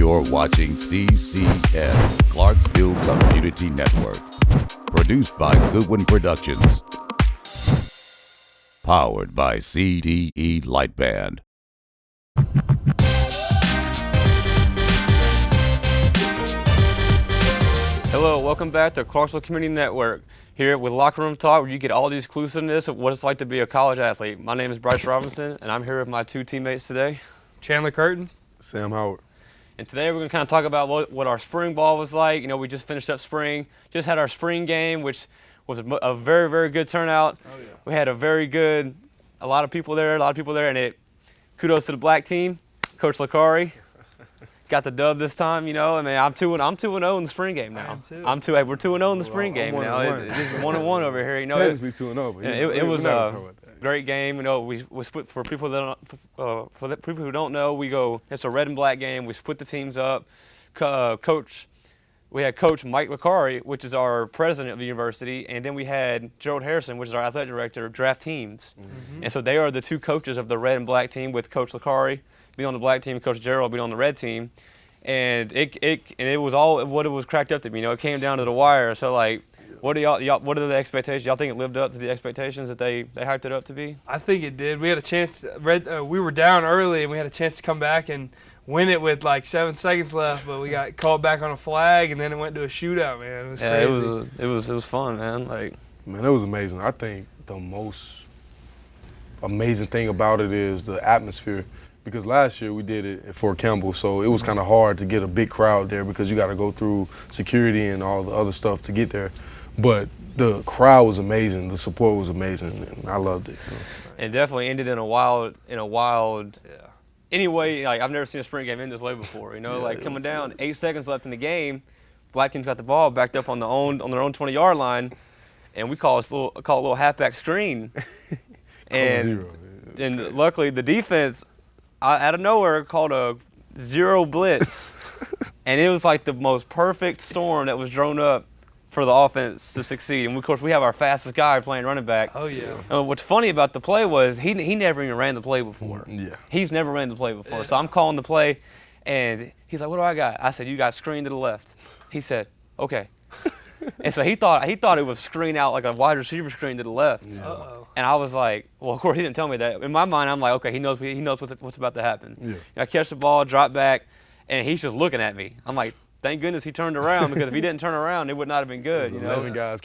You're watching CCN, Clarksville Community Network. Produced by Goodwin Productions. Powered by CDE Light Band. Hello, welcome back to Clarksville Community Network. Here with Locker Room Talk, where you get all the exclusiveness of what it's like to be a college athlete. My name is Bryce Robinson, and I'm here with my two teammates today. Chandler Kirton. Sam Howard. And today we're going to kind of talk about what our spring ball was like. You know, we just finished up spring, just had our spring game, which was a very, very good turnout. Oh, yeah. We had a lot of people there, and kudos to the black team, Coach Lacari. Got the dub this time, you know. I mean, I'm 2-0 in the spring game now. I am too. We're 2-0 in the spring game now. It's 1-1 over here, you know. Technically 2-0, but it was a great game. You know, we split for people that people who don't know. It's a red and black game. We split the teams up. We had Coach Mike Lacari, which is our president of the university, and then we had Gerald Harrison, which is our athletic director, draft teams. Mm-hmm. And so they are the two coaches of the red and black team, with Coach Lacari being on the black team, Coach Gerald being on the red team. And it was all what it was cracked up to be. You know, it came down to the wire. So like, what are what are the expectations? Y'all think it lived up to the expectations that they hyped it up to be? I think it did. We had a chance. We were down early, and we had a chance to come back and win it with like 7 seconds left. But we got called back on a flag, and then it went to a shootout. Man, it was crazy. It was fun, man. Man, it was amazing. I think the most amazing thing about it is the atmosphere. Because last year we did it at Fort Campbell, so it was kind of hard to get a big crowd there because you got to go through security and all the other stuff to get there. But the crowd was amazing, the support was amazing, and I loved it. You know? And definitely ended in a wild. Yeah. Anyway, like I've never seen a spring game end this way before. You know, coming down, 8 seconds left in the game, black team's got the ball backed up on their own 20-yard line, and we call a little halfback screen, and luckily the defense, out of nowhere, called a zero blitz, and it was like the most perfect storm that was drawn up for the offense to succeed. And of course, we have our fastest guy playing running back. Oh yeah. What's funny about the play was he never even ran the play before. Yeah. He's never ran the play before. Yeah. So I'm calling the play, and he's like, "What do I got?" I said, "You got screen to the left." He said, "Okay." And so he thought it was screen out like a wide receiver screen to the left. Yeah. Uh-oh. And I was like, well, of course he didn't tell me that. In my mind, I'm like, okay, he knows what's about to happen. Yeah. You know, I catch the ball, drop back, and he's just looking at me. I'm like, thank goodness he turned around, because if he didn't turn around, it would not have been good. You know, 11 guys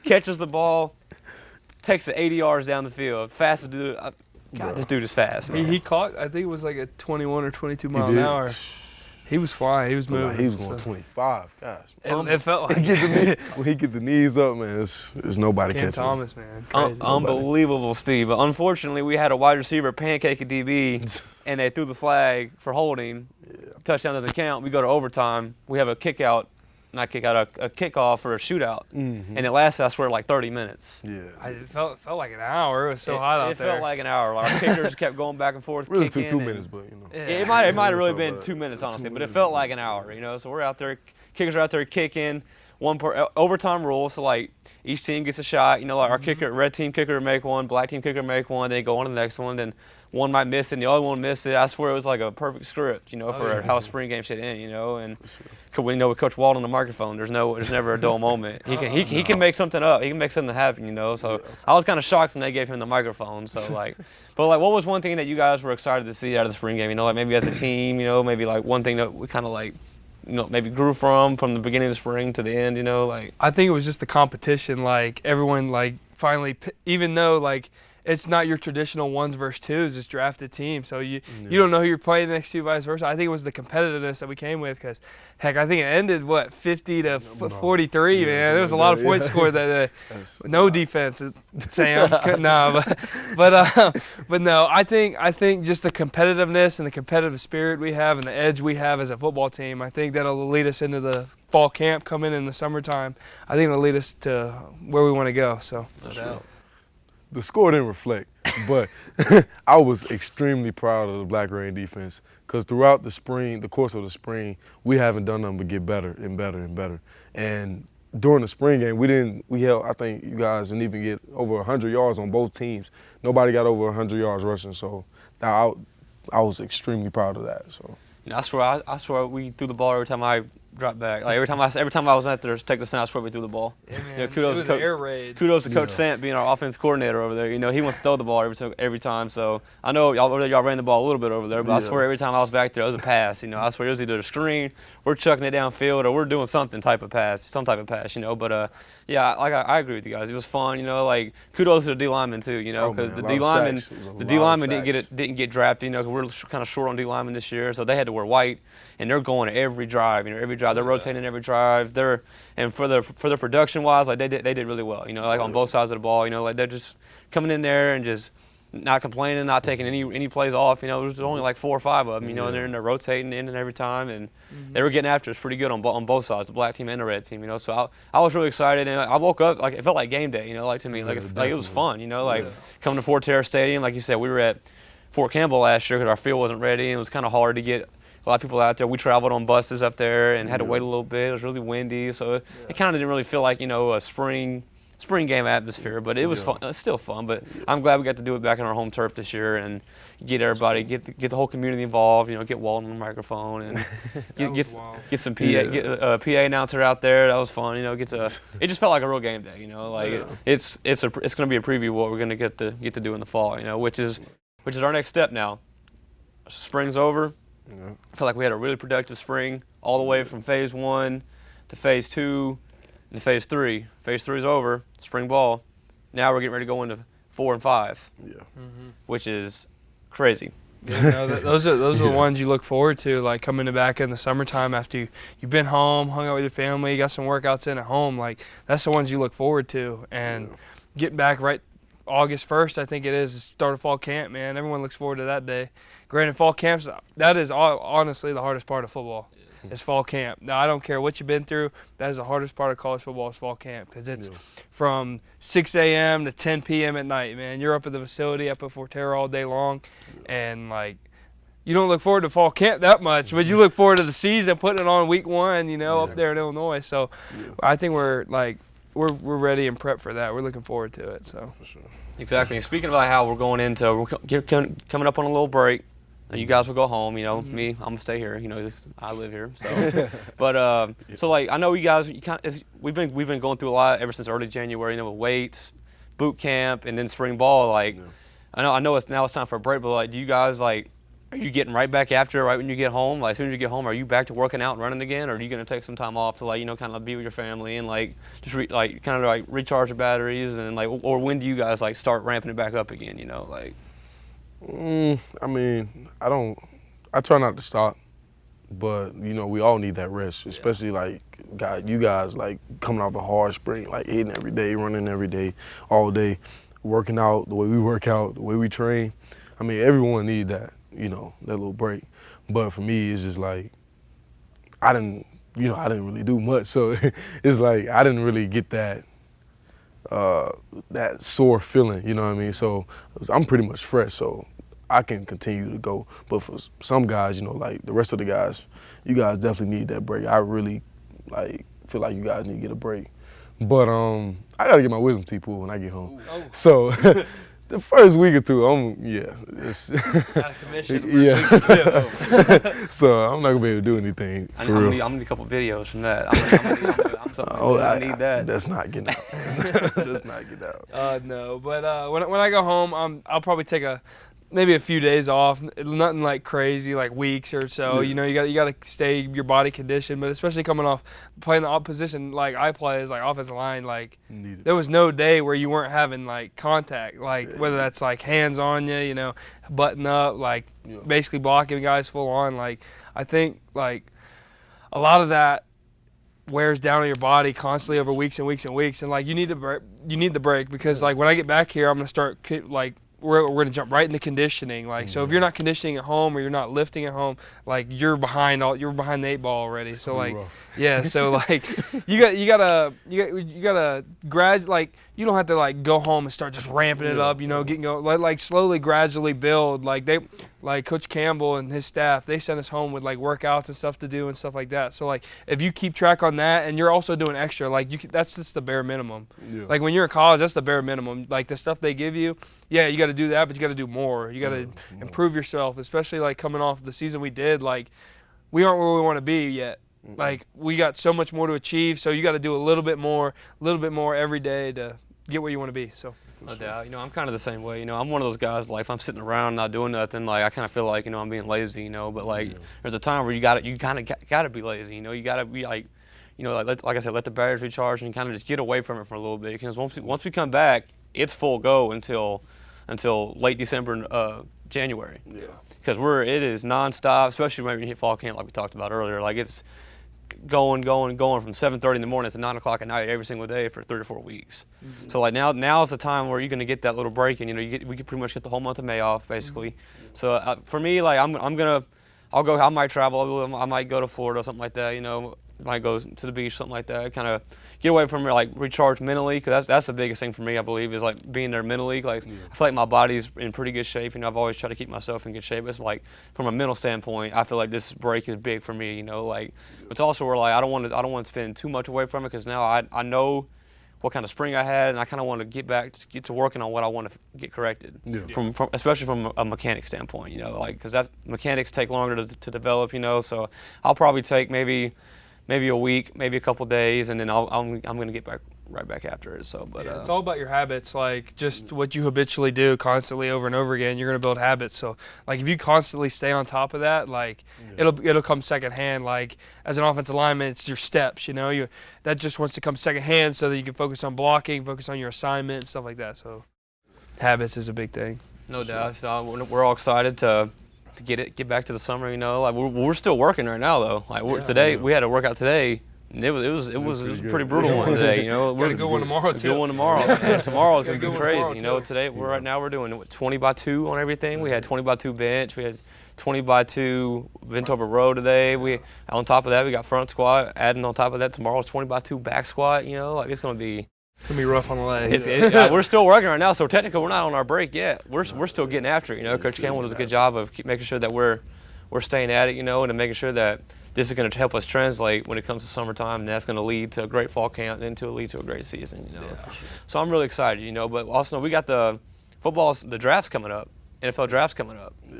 catches the ball, takes it 80 yards down the field, fastest dude. God, this dude is fast. Man. He caught. I think it was like a 21 or 22 mile an hour. He was flying. He was moving. He was going 25. Gosh. It felt like when he get the knees up, man, it's nobody Cam catching Thomas, him. man. Crazy. Unbelievable speed. But unfortunately, we had a wide receiver pancake a DB, and they threw the flag for holding. Yeah. Touchdown doesn't count. We go to overtime. We have a kickoff for a shootout, and it lasted, I swear, like 30 minutes. Yeah. It felt like an hour. It was so hot out there. It felt like an hour. Like our kickers kept going back and forth. Really took 2 minutes, but you know. Yeah, it might have really been 2 minutes, honestly, but it felt like an hour. You know, so we're out there, kickers are out there kicking. Overtime rule, so like each team gets a shot. You know, like our red team kicker make one, black team kicker make one. They go on to the next one. Then one might miss it, and the other one miss it. I swear it was like a perfect script, you know, for how a spring game should end. You know, and we know with Coach Wald on the microphone, there's never a dull moment. He can make something up. He can make something happen. You know, so I was kind of shocked when they gave him the microphone. So but what was one thing that you guys were excited to see out of the spring game? You know, like maybe as a team, you know, maybe like one thing that we kind of like, you know, maybe grew from the beginning of the spring to the end, you know, like. I think it was just the competition, like everyone, like finally, even though like it's not your traditional ones versus twos, it's drafted team, so you don't know who you're playing next to, vice versa. I think it was the competitiveness that we came with, because heck, I think it ended 50 to 43, man. There was a lot of points scored that no defense, Sam. No, but no, I think just the competitiveness and the competitive spirit we have and the edge we have as a football team, I think that'll lead us into the fall camp coming in the summertime. I think it'll lead us to where we want to go. So. No doubt. The score didn't reflect, but I was extremely proud of the Black Rain defense, because throughout the course of the spring, we haven't done nothing but get better and better and better. And during the spring game, we held, I think you guys didn't even get over 100 yards on both teams. Nobody got over 100 yards rushing, so I was extremely proud of that. So. You know, I swear we threw the ball every time I dropped back. Like every time I was out there to take the snap, I swear we threw the ball. Yeah, man. You know, kudos to Coach Sant being our offense coordinator over there. You know, he wants to throw the ball every time. So I know y'all ran the ball a little bit over there, but I swear every time I was back there, it was a pass. You know, I swear it was either a screen, we're chucking it downfield, or we're doing some type of pass. You know, but yeah, like I agree with you guys. It was fun. You know, like kudos to the D linemen too. You know, because the D linemen didn't get drafted. You know, because we're kind of short on D linemen this year, so they had to wear white, and they're going every drive. You know, every drive they're rotating every drive. And for their production wise, like they did really well. You know, like on both sides of the ball. You know, like they're just coming in there and just not complaining, not taking any plays off. You know, there's only like 4 or 5 of them. You know, and they're rotating in and every time, and they were getting after us pretty good on both sides, the black team and the red team. You know, so I was really excited, and I woke up like it felt like game day. You know, like to me, like it was fun. You know, like coming to Fort Terra Stadium, like you said, we were at Fort Campbell last year because our field wasn't ready, and it was kind of hard to get a lot of people out there. We traveled on buses up there and had to wait a little bit. It was really windy, so it kind of didn't really feel like, you know, a spring game atmosphere, but it was fun. It's still fun, but I'm glad we got to do it back on our home turf this year and get everybody, get the whole community involved. You know, get Walton on the microphone and get some PA announcer out there. That was fun. You know, it just felt like a real game day. You know, like it's going to be a preview of what we're going to get to do in the fall. You know, which is our next step now. Spring's over. Yeah. I feel like we had a really productive spring all the way from phase 1 to phase 2 and phase 3. Phase 3 is over, spring ball. Now we're getting ready to go into 4 and 5, which is crazy. Yeah, no, those are the ones you look forward to, like coming back in the summertime after you've been home, hung out with your family, you got some workouts in at home. Like that's the ones you look forward to, and getting back right August 1st, I think it is, start of fall camp, man. Everyone looks forward to that day. Granted, fall camps, that is honestly the hardest part of football. It's fall camp. Now, I don't care what you've been through. That is the hardest part of college football is fall camp because it's from 6 a.m. to 10 p.m. at night, man. You're up at the facility, up at Fort Terra all day long, and, like, you don't look forward to fall camp that much, but you look forward to the season, putting it on week 1, you know, up there in Illinois. So I think we're ready and prepped for that. We're looking forward to it. So. For sure. Exactly. And speaking about how we're coming up on a little break, and you guys will go home. You know, me, I'm gonna stay here. You know, I live here. So, but so like I know you guys, we've been going through a lot ever since early January. You know, with weights, boot camp, and then spring ball. Like, I know it's time for a break, but like, do you guys like? Are you getting right back after it right when you get home? Like, as soon as you get home, are you back to working out and running again, or are you going to take some time off to, like, you know, kind of be with your family and, like, just, recharge your batteries and, like, or when do you guys, like, start ramping it back up again, you know, like? I mean, I try not to stop, but, you know, we all need that rest, especially, like, you guys, like, coming off a hard spring, like, eating every day, running every day, all day, working out the way we work out, the way we train. I mean, everyone needs that. You know, that little break. But for me, it's just like, I didn't really do much. So it's like, I didn't really get that sore feeling, you know what I mean? So I'm pretty much fresh, so I can continue to go. But for some guys, you know, like the rest of the guys, you guys definitely need that break. I really, like, feel like you guys need to get a break. But I got to get my wisdom teeth pulled when I get home. Ooh. So the first week or two, it's out of commission. So I'm not gonna be able to do anything. I'm gonna need a couple videos from that. I need that. That's not getting out. That's not getting out. No, but when I go home, I'll probably take maybe a few days off. Nothing like crazy, like weeks or so. You know, you got to stay your body conditioned, but especially coming off playing the opposition like I play is like offensive line. Like there was no day where you weren't having like contact, like whether that's like hands on you, you know, button up, like basically blocking guys full on. Like I think like a lot of that wears down on your body constantly over weeks and weeks and weeks, and like you need the break because like when I get back here, I'm gonna start like. We're going to jump right into conditioning. Like, so if you're not conditioning at home or you're not lifting at home, like you're behind the 8 ball already. So like, so like you gotta like you don't have to like go home and start just ramping it up, you know, getting going, like slowly, gradually build. Like Coach Campbell and his staff, they send us home with like workouts and stuff to do and stuff like that. So like if you keep track on that and you're also doing extra, like that's just the bare minimum. Like when you're in college, that's the bare minimum. Like the stuff they give you, you got to do that, but you got to do more. You got to improve yourself, especially like coming off the season we did. Like we aren't where we want to be yet. Like, we got so much more to achieve, so you got to do a little bit more every day to get where you want to be. So. No doubt. You know, I'm kind of the same way. You know, I'm one of those guys, like, if I'm sitting around not doing nothing, like, I kind of feel like, you know, I'm being lazy, you know. But, like, there's a time where you kind of got to be lazy, you know. You got to be, like, you know, like I said, let the batteries recharge and kind of just get away from it for a little bit. Because once we come back, it's full go until late December, January. Yeah. Because it is nonstop, especially when you hit fall camp, like we talked about earlier. Like, it's going from 7:30 in the morning to 9 o'clock at night every single day for 3 or 4 weeks. Mm-hmm. So like now is the time where you're going to get that little break, and you know we can pretty much get the whole month of May off basically. Mm-hmm. So for me, like I might travel, I might go to Florida or something like that. You know, might go to the beach, something like that. Kind of get away from it, like recharge mentally, because that's the biggest thing for me. I believe is like being there mentally. Like I feel like my body's in pretty good shape. You know, I've always tried to keep myself in good shape. It's like from a mental standpoint, I feel like this break is big for me. You know, like it's also where like I don't want to spend too much away from it, because now I know what kind of spring I had, and I kind of want to get to working on what I want to get corrected. Yeah. From especially from a mechanic standpoint. You know, like because mechanics take longer to develop. You know, so I'll probably take maybe a week, maybe a couple days, and then I'm going to get right back after it. So, but it's all about your habits, like just what you habitually do constantly over and over again. You're going to build habits. So, like if you constantly stay on top of that, like it'll come secondhand. Like as an offensive lineman, it's your steps. You know, that just wants to come secondhand so that you can focus on blocking, focus on your assignment, and stuff like that. So, habits is a big thing. No doubt. So we're all excited to get back to the summer, you know. Like we're still working right now though. Like today we had a workout today, and it was a pretty brutal one today, you know. We're gonna go one tomorrow too. Good one tomorrow. And tomorrow is gonna be crazy, you know. Today right now we're doing 20 by 2 on everything. We had 20 by 2 bench. We had 20 by 2 bent over row today. We on top of that we got front squat. Adding on top of that tomorrow's 20 by 2 back squat. You know, like it's gonna be rough on the legs. We're still working right now, so technically we're not on our break yet. We're still getting after it, you know. Coach Campbell does a good job of making sure that we're staying at it, you know, and making sure that this is going to help us translate when it comes to summertime, and that's going to lead to a great fall camp, and to lead to a great season, you know. Yeah. So I'm really excited, you know. But also we got the draft's coming up, NFL draft's coming up. Yeah.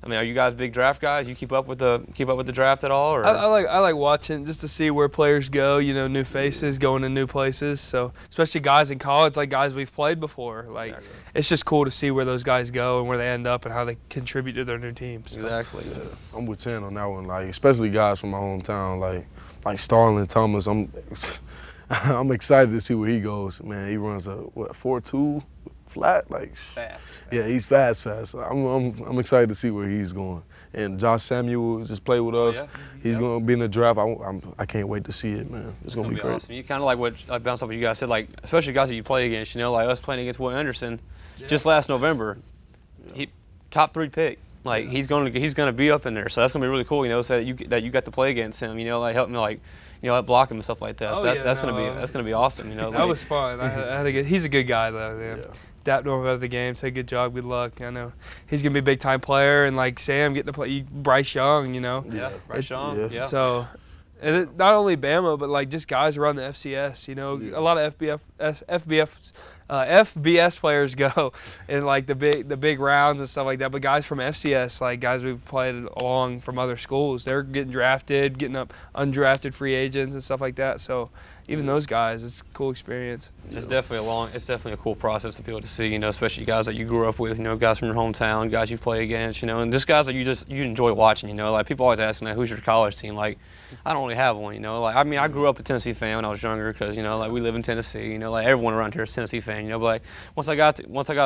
I mean, are you guys big draft guys? You keep up with the draft at all? Or? I like watching just to see where players go. You know, new faces going to new places. So especially guys in college, like guys we've played before. Like It's just cool to see where those guys go and where they end up and how they contribute to their new teams. So. Exactly. Yeah. I'm with 10 on that one. Like especially guys from my hometown, like Starlin Thomas. I'm excited to see where he goes. Man, he runs a 4.2. Flat, like fast. Yeah, he's fast. I'm excited to see where he's going. And Josh Samuel just played with us. He's going to be in the draft. I can't wait to see it, man. It's going to be great. Awesome. You kind of like what bounce off what you guys said, like especially guys that you play against. You know, like us playing against Will Anderson just last November. He top 3 pick. Like he's going to be up in there. So that's going to be really cool. You know, so that you got to play against him. You know, like help me block him and stuff like that. So that's going to be awesome. You know, that was fun. He's a good guy though. Yeah. Dapped him over the game, said good job, good luck. I know he's gonna be a big time player, and like Sam getting to play Bryce Young, you know. Yeah, Bryce Young. Yeah. So, not only Bama, but like just guys around the FCS. You know, a lot of FBS players go in like the big rounds and stuff like that. But guys from FCS, like guys we've played along from other schools, they're getting drafted, getting up undrafted free agents and stuff like that. So. Even those guys, it's a cool experience. It's definitely a cool process to be able to see, you know, especially guys that you grew up with, you know, guys from your hometown, guys you play against, you know, and just guys that you enjoy watching, you know. Like people always ask me, like, who's your college team? Like, I don't really have one, you know. Like, I mean, I grew up a Tennessee fan when I was younger because, you know, like we live in Tennessee, you know, like everyone around here is a Tennessee fan, you know. But like once I got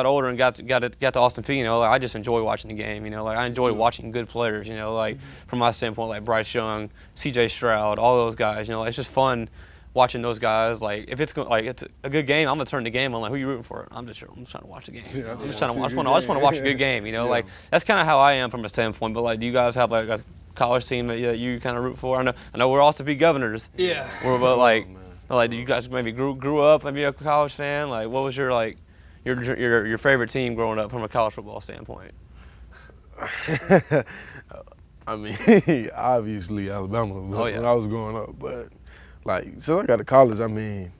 older and got to Austin Peay, you know, like, I just enjoy watching the game, you know. Like I enjoy watching good players, you know, like from my standpoint, like Bryce Young, C.J. Stroud, all those guys, you know, like, it's just fun. Watching those guys, like if it's a good game, I'm gonna turn the game on. Like, who are you rooting for? I'm just trying to watch the game. I just want to watch a good game. You know, like that's kind of how I am from a standpoint. But like, do you guys have like a college team that you kind of root for? I know we're all to be Governors. Yeah. But like do you guys maybe grew up maybe a college fan? Like, what was your your favorite team growing up from a college football standpoint? I mean, obviously Alabama when I was growing up, but. Like, since I got to college, I mean,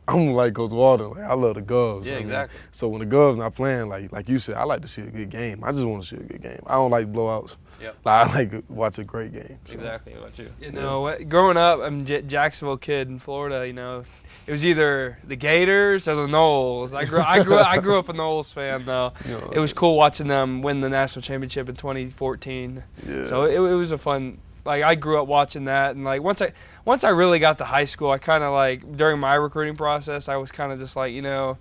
I'm like Coach Walden. Like, I love the Govs. Yeah, I mean, exactly. so when the Govs not playing, like you said, I like to see a good game. I just want to see a good game. I don't like blowouts. Yep. Like, I like to watch a great game. So. Exactly. What about you? You know, growing up, I'm a Jacksonville kid in Florida. You know, it was either the Gators or the Noles. I grew up a Noles fan though. You know, It was cool watching them win the national championship in 2014. Yeah. So it was a fun. Like I grew up watching that, and like once I really got to high school, I kind of like during my recruiting process, I was kind of just like, you know,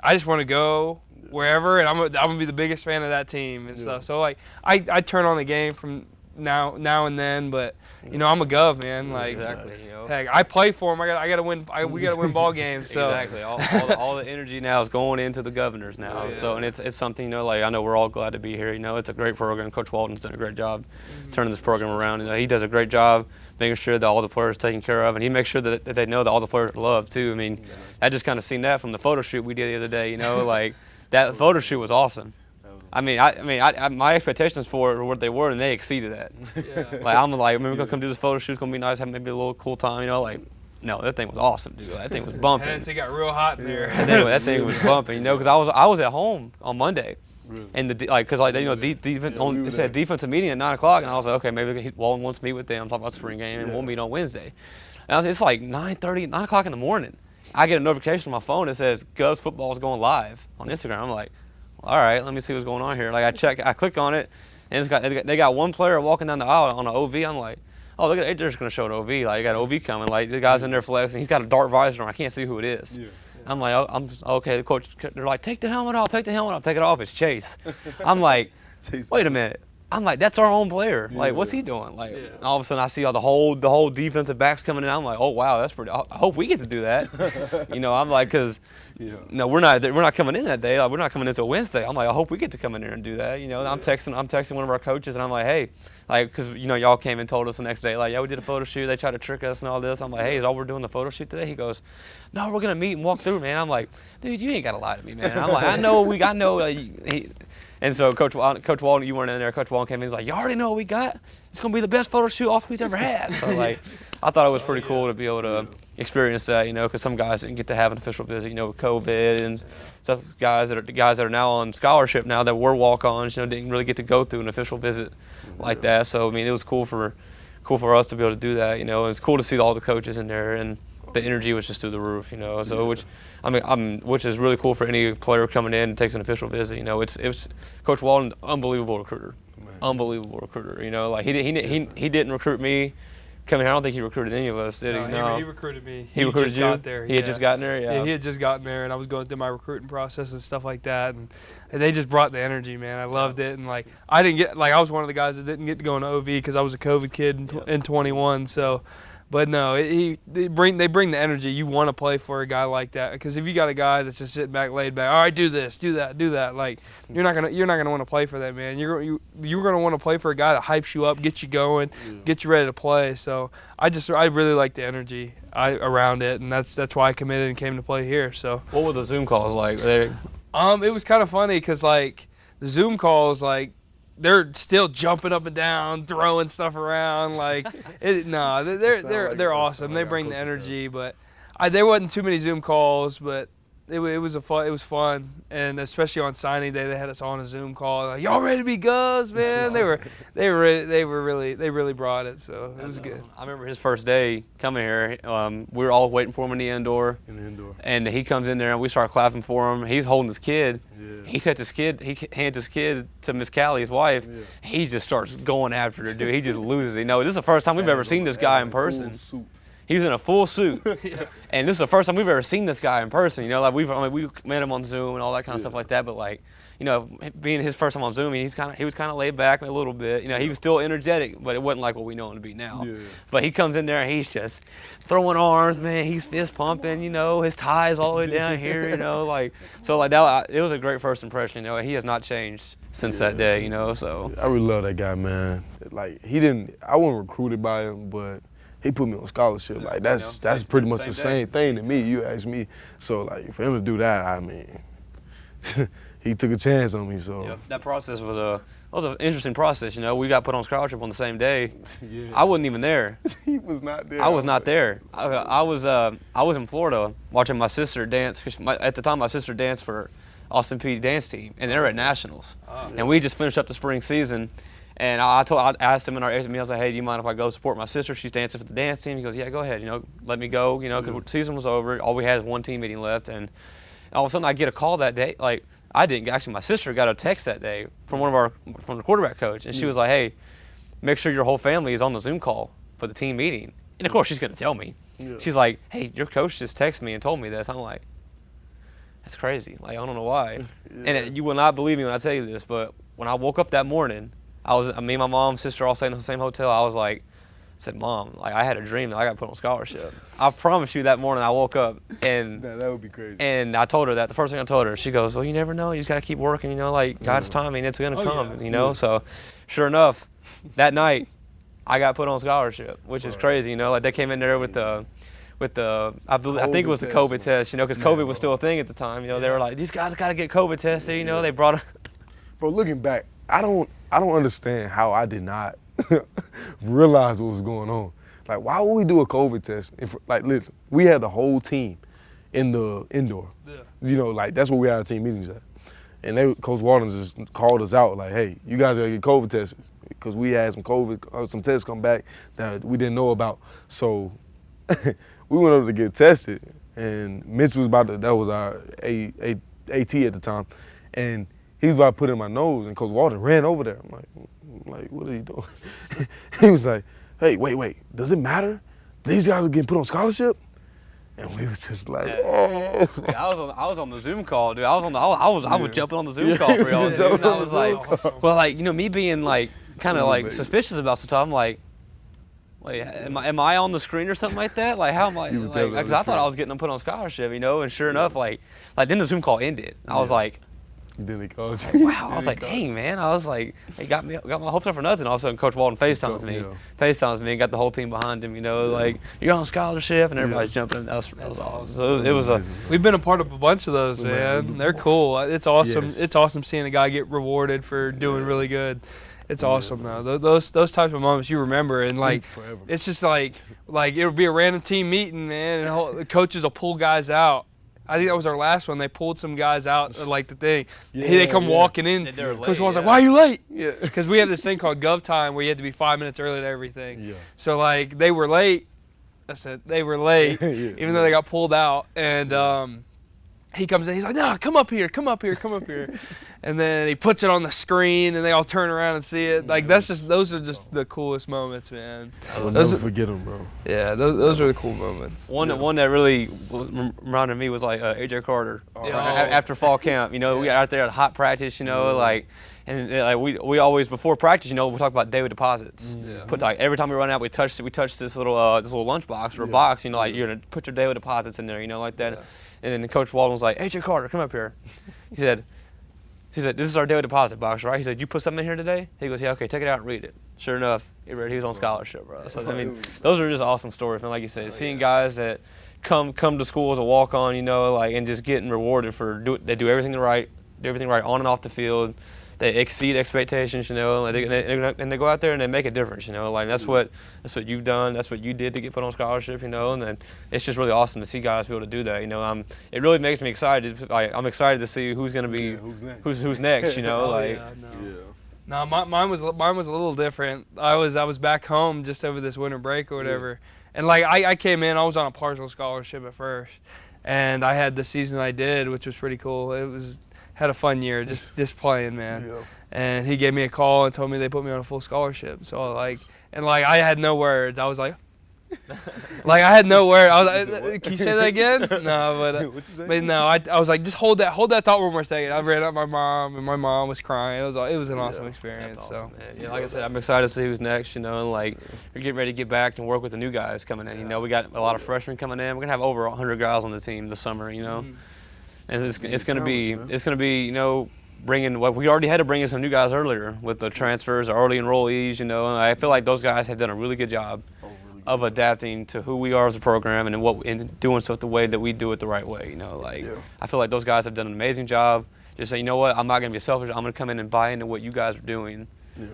I just want to go wherever, and I'm gonna be the biggest fan of that team and stuff. So like I turn on the game from now and then, but you know I'm a Gov man. Like Exactly. You know. heck, I play for them. I gotta win. We gotta win ball games. So Exactly. All the energy now is going into the Governors now. Yeah. So and it's something, you know, like I know we're all glad to be here. You know, it's a great program. Coach Walton's done a great job turning this program around. You know, he does a great job making sure that all the players are taken care of, and he makes sure that they know that all the players are loved too. I mean, I just kind of seen that from the photo shoot we did the other day. You know, like that photo shoot was awesome. I mean, my expectations for it were what they were, and they exceeded that. yeah. Like I'm like, man, we're gonna come do this photo shoot. It's gonna be nice, have maybe a little cool time, you know. Like, no, that thing was awesome, dude. That thing was bumping. And it got real hot in there. That thing was bumping, you know, because I was at home on Monday, Really? and because you know, it said defensive meeting at 9 o'clock, and I was like, okay, maybe Walton wants to meet with them, talk about spring game, and we'll meet on Wednesday. And it's like 9 o'clock in the morning. I get a notification on my phone that says Govs football is going live on Instagram. I'm like, all right, let me see what's going on here. Like I click on it, and they got one player walking down the aisle on an OV. I'm like, oh, look at it, they're just gonna show an OV. Like you got an OV coming. Like the guy's in there flexing. He's got a dark visor on. I can't see who it is. Yeah. I'm like, oh, I'm just, okay. The coach, they're like, take the helmet off, take it off. It's Chase. I'm like, wait a minute. I'm like, that's our own player. Like, what's he doing? Like, all of a sudden I see all the whole defensive backs coming in. I'm like, oh wow, that's pretty. I hope we get to do that. You know, I'm like, cause no, we're not coming in that day. Like, we're not coming in until Wednesday. I'm like, I hope we get to come in there and do that. You know, I'm texting one of our coaches, and I'm like, hey, like, cause you know y'all came and told us the next day, like, yeah, we did a photo shoot. They tried to trick us and all this. I'm like, hey, is all we're doing the photo shoot today? He goes, no, we're gonna meet and walk through, man. I'm like, dude, you ain't gotta lie to me, man. I'm like, I know. And so Coach Walton, you weren't in there. Coach Walton came in. He's like, you already know what we got. It's gonna be the best photo shoot Austin's ever had. So like, I thought it was pretty cool to be able to experience that, you know, because some guys didn't get to have an official visit, you know, with COVID and stuff. Guys that are now on scholarship now that were walk-ons, you know, didn't really get to go through an official visit like that. So I mean, it was cool for us to be able to do that, you know. And it's cool to see all the coaches in there, and the energy was just through the roof, you know. So which is really cool for any player coming in and takes an official visit. You know, it's Coach Walton, unbelievable recruiter, You know, like he didn't recruit me coming here. I don't think he recruited any of us, did he? No, he recruited me. He recruited just you? got there. He had just gotten there. Yeah. Yeah, he had just gotten there, and I was going through my recruiting process and stuff like that, and they just brought the energy, man. I loved it, and like I was one of the guys that didn't get to go into OV because I was a COVID kid in 21, so. But no, they bring the energy. You want to play for a guy like that, because if you got a guy that's just sitting back, laid back, all right, do this, do that, like you're not gonna want to play for that, man. You're gonna want to play for a guy that hypes you up, gets you going, gets you ready to play. So I really like the energy around it, and that's why I committed and came to play here. So what were the Zoom calls like? It was kind of funny because like the Zoom calls, like, they're still jumping up and down, throwing stuff around. Like, they're awesome. They bring the energy, but there wasn't too many Zoom calls, but it was fun, and especially on signing day, they had us on a Zoom call. Like, y'all ready to be Govs, man? They really brought it, so it was good. Awesome. I remember his first day coming here. We were all waiting for him in the indoor. And he comes in there, and we start clapping for him. He's holding his kid. Yeah. He hands his kid to Miss Callie, his wife. Yeah. He just starts going after her, dude. He just loses it. You know, this is the first time we've ever seen this guy in person. He was in a full suit, and this is the first time we've ever seen this guy in person. You know, like we met him on Zoom and all that kind of stuff like that. But like, you know, being his first time on Zoom, he was kind of laid back a little bit. You know, he was still energetic, but it wasn't like what we know him to be now. Yeah. But he comes in there and he's just throwing arms, man. He's fist pumping. You know, his tie's all the way down here. You know, like so like that. It was a great first impression. You know, he has not changed since that day. You know, so I really love that guy, man. Like I wasn't recruited by him, but he put me on scholarship. Like that's pretty much the same thing to me. You ask me. So like for him to do that, I mean, he took a chance on me. So that process was an interesting process. You know, we got put on scholarship on the same day. I wasn't even there. was not there. I was not there. I was in Florida watching my sister dance. Cause at the time, my sister danced for Austin Peay dance team, and they were at nationals. And we just finished up the spring season. And I asked him in our meeting, I was like, hey, do you mind if I go support my sister? She's dancing for the dance team. He goes, yeah, go ahead. You know, let me go. You know, because the season was over. All we had is one team meeting left. And all of a sudden, I get a call that day. Like, I didn't. Actually, my sister got a text that day from from the quarterback coach, and she was like, hey, make sure your whole family is on the Zoom call for the team meeting. And of course, she's going to tell me. Yeah. She's like, hey, your coach just texted me and told me this. I'm like, that's crazy. Like, I don't know why. And you will not believe me when I tell you this, but when I woke up that morning, me and my mom, sister all staying in the same hotel. I was like, I said, Mom, like I had a dream that I got put on scholarship. I promise you that morning I woke up and that would be crazy. And I told her that. The first thing I told her, she goes, well, you never know. You just got to keep working, you know, like God's timing, it's going to come, you know. So sure enough, that night I got put on scholarship, which is crazy, you know. Like they came in there with the I think it was the COVID test, you know, because COVID was still a thing at the time. You know, they were like, these guys got to get COVID tested, you know. They brought Bro, looking back, I don't understand how I did not realize what was going on. Like, why would we do a COVID test? Like, listen, we had the whole team in the indoor. Yeah. You know, like, that's where we had our team meetings at. And Coach Walden just called us out, like, hey, you guys got to get COVID tested. Because we had some tests come back that we didn't know about. So we went over to get tested. And Mitch was that was our AT at the time. And he was about to put it in my nose, and Coach Walden ran over there. I'm like, what are you doing? He was like, hey, wait, does it matter? These guys are getting put on scholarship? And we was just like, oh. Yeah, I was on the Zoom call, dude. I was jumping on the Zoom call for y'all, dude. And I was like, well, like, you know, me being like kind of like suspicious about stuff. I'm like, wait, am I on the screen or something like that? Like, how am I? Like, because I thought I was getting them put on scholarship, you know. And sure enough, like then the Zoom call ended. I was like. Then he calls. Wow, I was like, dang, man. I was like, he got my hopes up for nothing. All of a sudden, Coach Walden FaceTimes me and got the whole team behind him, you know, like, you're on scholarship, and everybody's jumping. That was awesome. So it was We've been a part of a bunch of those, man. They're cool. It's awesome. Yes. It's awesome seeing a guy get rewarded for doing really good. It's awesome, though. Those types of moments you remember, and, like, it's just like it'll be a random team meeting, man, and the coaches will pull guys out. I think that was our last one. They pulled some guys out, like the thing. They come walking in. Coach Walden's like, why are you late? Yeah. Because we have this thing called Gov Time where you had to be 5 minutes early to everything. Yeah. So, like, they were late. I said, they were late, even though they got pulled out. And he comes in. He's like, no, come up here. And then he puts it on the screen, and they all turn around and see it. Like, those are just the coolest moments, man. I'll never forget them, bro. Yeah, those are the cool moments. One that really reminded me was like AJ Carter. After fall camp, you know, we got out there at hot practice, you know, like, and like we always before practice, you know, we talk about daily deposits. Put like every time we run out, we touch this little lunch box or a box, you know, like you're gonna put your daily deposits in there, you know, like that. And then Coach Walden was like, AJ Carter, come up here. He said, this is our daily deposit box, right? He said, you put something in here today? He goes, yeah, okay, take it out and read it. Sure enough, he was on scholarship, bro. So, I mean, those are just awesome stories, man. Like you said, seeing guys that come to school as a walk-on, you know, like, and just getting rewarded they do everything right on and off the field. They exceed expectations, you know, and they go out there and they make a difference, you know. Like that's what you've done. That's what you did to get put on scholarship, you know. And then it's just really awesome to see guys be able to do that, you know. It really makes me excited. I'm excited to see who's going to be who's next, you know. No, mine was a little different. I was back home just over this winter break or whatever, and like I came in, I was on a partial scholarship at first, and I had the season I did, which was pretty cool. Had a fun year just playing, man. Yeah. And he gave me a call and told me they put me on a full scholarship. So I had no words. I was like, I had no words. I was like, can you say that again? No, but no, I was like, just hold that thought one more second. I ran up my mom, and my mom was crying. It was an awesome experience. That's awesome, man. Yeah, like I said, I'm excited to see who's next, you know, and like we're getting ready to get back and work with the new guys coming in. You know, we got a lot of freshmen coming in. We're gonna have over 100 guys on the team this summer, you know. And it's going to be, you know, bringing what we already had to bring in some new guys earlier with the transfers, the early enrollees, you know. And I feel like those guys have done a really good job of adapting to who we are as a program and doing stuff the way that we do it the right way, you know. Like I feel like those guys have done an amazing job. Just say, you know what, I'm not going to be selfish. I'm going to come in and buy into what you guys are doing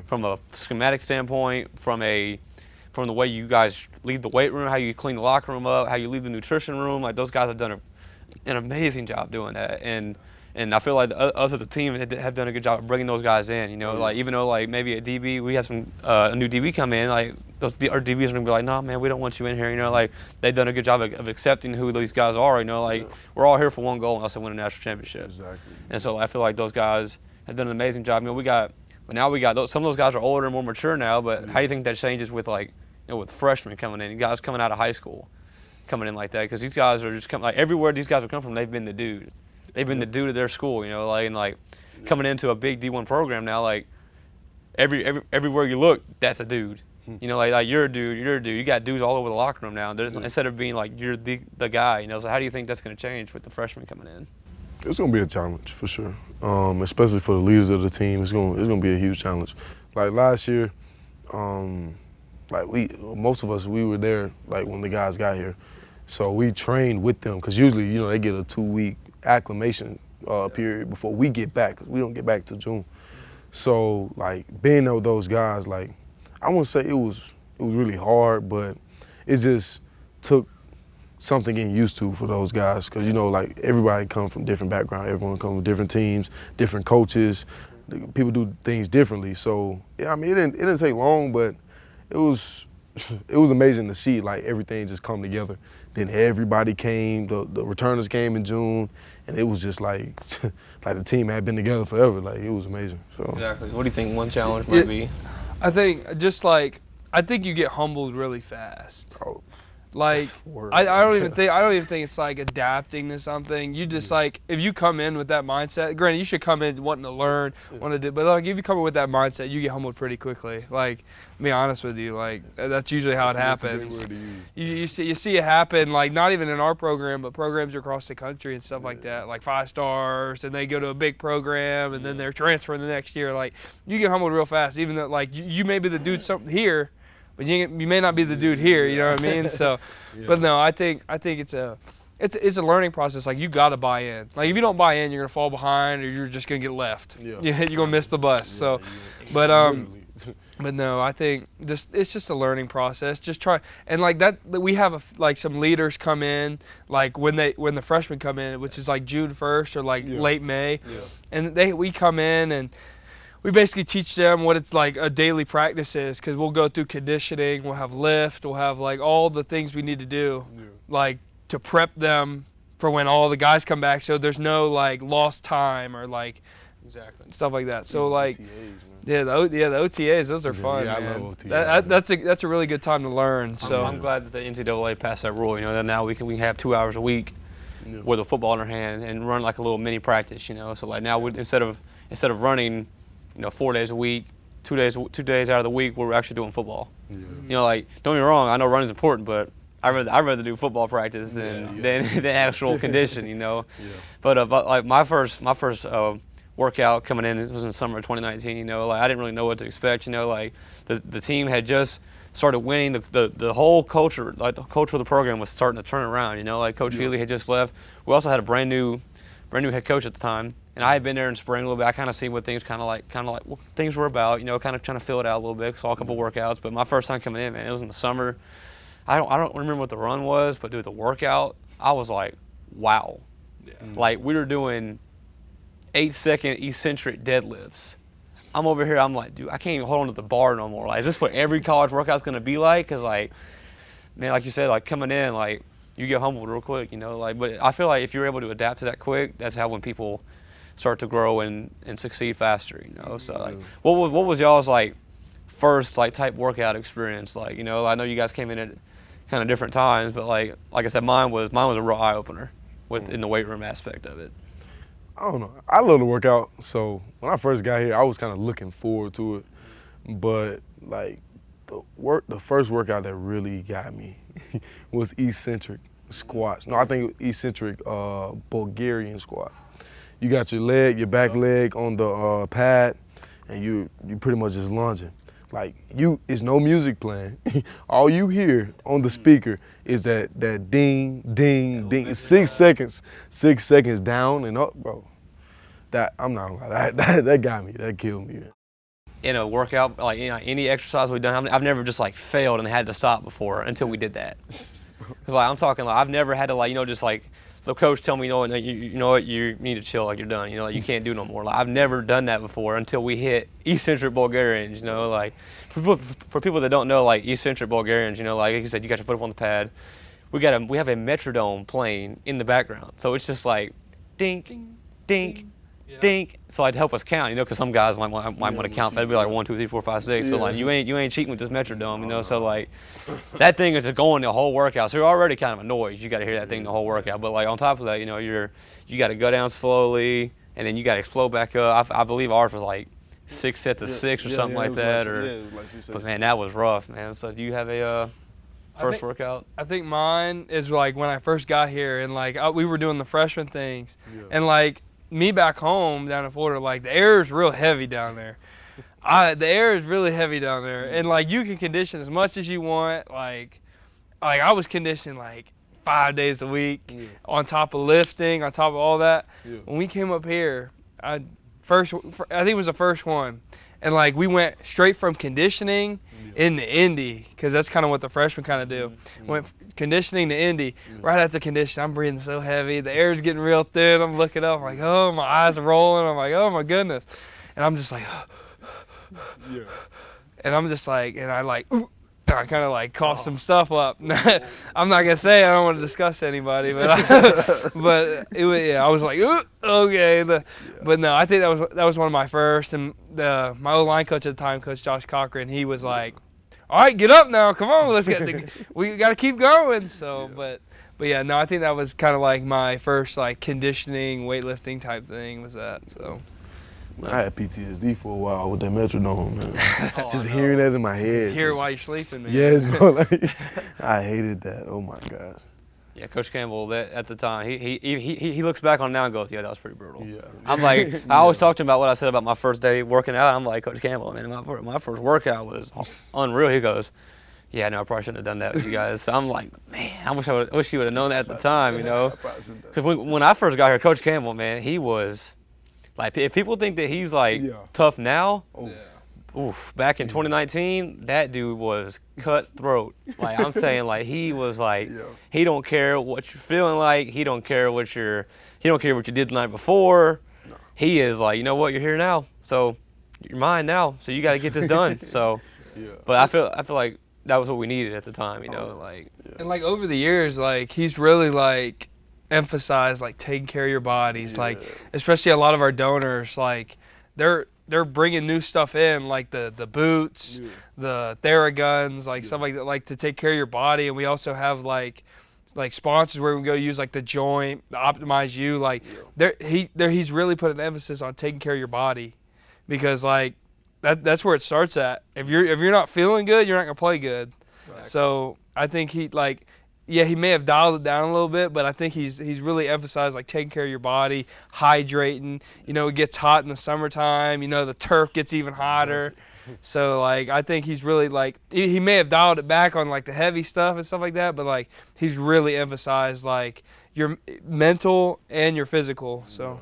from a schematic standpoint, from from the way you guys leave the weight room, how you clean the locker room up, how you leave the nutrition room. Like those guys have done an amazing job doing that, and I feel like us as a team have done a good job of bringing those guys in. You know, like even though like maybe at DB we had some a new DB come in, like our DBs are gonna be like, nah, man, we don't want you in here. You know, like they've done a good job of accepting who these guys are. You know, like we're all here for one goal, and that's to win a national championship. Exactly. And so I feel like those guys have done an amazing job. You know, now we got some of those guys are older and more mature now. But how do you think that changes with like with freshmen coming in, guys coming out of high school, coming in like that? Because these guys are just coming like everywhere these guys have come from, they've been the dude. They've been the dude of their school, you know, like and like coming into a big D1 program now, like everywhere you look, that's a dude. You know, like you're a dude. You got dudes all over the locker room now. Instead of being like you're the guy, you know. So how do you think that's going to change with the freshmen coming in? It's going to be a challenge for sure, especially for the leaders of the team. It's going to be a huge challenge. Like last year, most of us we were there like when the guys got here, so we trained with them because usually they get a 2-week acclimation period before we get back because we don't get back till June. So like being there with those guys, like I wouldn't say it was really hard, but it just took something getting used to for those guys because like everybody comes from different backgrounds, everyone comes from different teams, different coaches, people do things differently. So yeah, I mean it didn't take long, but it was amazing to see like everything just come together. Then everybody came, the returners came in June, and it was just like like the team had been together forever. Like it was amazing. So exactly. What do you think one challenge might be? I think you get humbled really fast. Oh, like I don't even think it's like adapting to something. You just like if you come in with that mindset. Granted, you should come in wanting to learn, want to do, but like if you come in with that mindset, you get humbled pretty quickly. Like, to be honest with you, like that's usually how it happens. You see it happen, like not even in our program, but programs across the country and stuff like that, like 5 stars, and they go to a big program, and then they're transferring the next year. Like you get humbled real fast, even though like you may be the dude something here. But you may not be the dude here, you know what I mean? So, but no, I think it's a learning process. Like you got to buy in. Like if you don't buy in, you're gonna fall behind, or you're just gonna get left. Yeah. You're gonna miss the bus. So, but no, I think it's just a learning process. Just try and like that. We have like some leaders come in like when the freshmen come in, which is like June 1st or like late May, and we come in and we basically teach them what it's like a daily practice is, because we'll go through conditioning, we'll have lift, we'll have like all the things we need to do, like to prep them for when all the guys come back, so there's no like lost time or like stuff like that. So like the OTAs, those are fun, man. I love OTAs. That's a really good time to learn. So I'm glad that the NCAA passed that rule. That now we can have 2 hours a week with a football in our hand and run like a little mini practice. So like now instead of running 4 days a week, 2 days out of the week, we're actually doing football. Like don't get me wrong, I know running's important, but I'd rather do football practice than actual condition. But like my first workout coming in, it was in the summer of 2019. Like I didn't really know what to expect. Like the team had just started winning. The whole culture, like the culture of the program, was starting to turn around. Like Coach Healy had just left. We also had a brand new head coach at the time. And I had been there in spring a little bit. I kind of see what things kind of like what things were about, kind of trying to fill it out a little bit. Saw a couple workouts, but my first time coming in, man, it was in the summer. I don't remember what the run was, but dude, the workout, I was like, wow. Yeah. Like we were doing 8-second eccentric deadlifts. I'm over here, I'm like, dude, I can't even hold on to the bar no more. Like, is this what every college workout's gonna be like? Cause like, man, like you said, like coming in, like you get humbled real quick, Like, but I feel like if you're able to adapt to that quick, that's how when people start to grow and succeed faster, So like, what was y'all's like first like type workout experience like? I know you guys came in at kind of different times, but like I said, mine was a real eye opener in the weight room aspect of it. I don't know. I love to work out, so when I first got here, I was kind of looking forward to it. But like the first workout that really got me was eccentric squats. No, I think eccentric Bulgarian squat. You got your back leg on the pad, and you pretty much just lunging. Like it's no music playing. All you hear on the speaker is that ding, ding, ding. It's 6 seconds down and up, bro. That I'm not gonna lie. That got me. That killed me. in a workout, like any exercise we've done, I've never just like failed and had to stop before until we did that. Because like I'm talking, like I've never had to like just like the coach tell me, you know what, you need to chill, like you're done, like you can't do no more. Like I've never done that before until we hit East Central Bulgarians, like for people that don't know, like East Central Bulgarians, like you said, you got your foot up on the pad. We have a metronome playing in the background, so it's just like dink, dink, dink. Dink. So like to help us count, because some guys might want to count. That'd be like 1, 2, 3, 4, 5, 6. So like you ain't cheating with this metronome, So like that thing is going the whole workout. So you're already kind of annoyed. You got to hear that thing the whole workout. But like on top of that, you got to go down slowly, and then you got to explode back up. I believe ours was like 6 sets of 6 or something like that. But man, that was rough, man. So do you have a first workout? I think mine is like when I first got here, and like we were doing the freshman things, and like. Me back home down in Florida, like the air is real heavy down there. The air is really heavy down there, and like you can condition as much as you want. Like I was conditioning like 5 days a week, on top of lifting, on top of all that. When we came up here, I think it was the first one, and like we went straight from conditioning into Indy, because that's kind of what the freshmen kind of do. Went conditioning to Indy. Right after conditioning, I'm breathing so heavy. The air's getting real thin. I'm looking up. I'm like, oh, my eyes are rolling. I'm like, oh, my goodness. And I'm just like, and I'm just like, and I like, I kind of like coughed some stuff up. I'm not going to say, I don't want to discuss anybody, but I was like, okay. But no, I think that was one of my first. And my old line coach at the time, Coach Josh Cochran, he was like, all right, get up now. Come on, we got to keep going. So, but yeah, no, I think that was kind of like my first like conditioning, weightlifting type thing was that. So. I had PTSD for a while with that metronome, man. Just hearing that in my head. Hear it while you're sleeping, man. Yes, bro. Like, I hated that. Oh my gosh. Yeah, Coach Campbell, at the time, he looks back on it now and goes, yeah, that was pretty brutal. Yeah. I'm like, I always talk to him about what I said about my first day working out. I'm like, Coach Campbell, man, my first workout was unreal. He goes, yeah, no, I probably shouldn't have done that with you guys. So I'm like, man, I wish you would have known that at the time, Because when I first got here, Coach Campbell, man, he was, like, if people think that he's, like, tough now, oof, back in 2019, that dude was cutthroat. Like, I'm saying, like, he was like, he don't care what you're feeling like. He don't care what you did the night before. No. He is like, you know what, you're here now, so you're mine now. So you got to get this done. So, but I feel like that was what we needed at the time, like. And like over the years, like he's really like emphasized like taking care of your bodies, like especially a lot of our donors, like they're bringing new stuff in, like the boots, the Theraguns, like stuff like that, like to take care of your body. And we also have like sponsors where we go use like the Joint, the Optimize You. Like he's really put an emphasis on taking care of your body, because like that's where it starts at. If you're not feeling good, you're not gonna play good. Right. So I think he may have dialed it down a little bit, but I think he's really emphasized like taking care of your body, hydrating. It gets hot in the summertime. The turf gets even hotter. So like I think he's really like he may have dialed it back on like the heavy stuff and stuff like that, but like he's really emphasized like your mental and your physical. So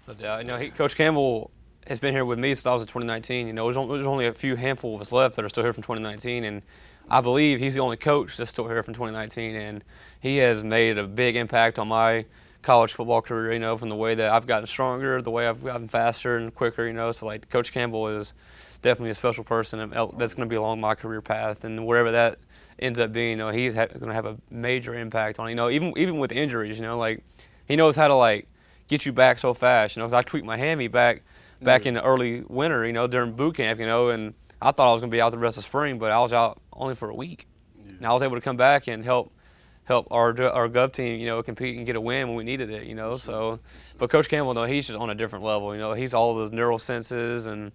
no doubt. Coach Campbell has been here with me since I was in 2019. There's only a few handful of us left that are still here from 2019, and I believe he's the only coach that's still here from 2019, and he has made a big impact on my college football career, from the way that I've gotten stronger, the way I've gotten faster and quicker, so like Coach Campbell is definitely a special person that's going to be along my career path, and wherever that ends up being, he's going to have a major impact on, even with injuries, like he knows how to like get you back so fast, 'cause I tweaked my hammy back in the early winter, during boot camp, and I thought I was going to be out the rest of spring, but I was out only for a week. And I was able to come back and help our Gov team, compete and get a win when we needed it, So, but Coach Campbell, he's just on a different level. He's all of those neural senses and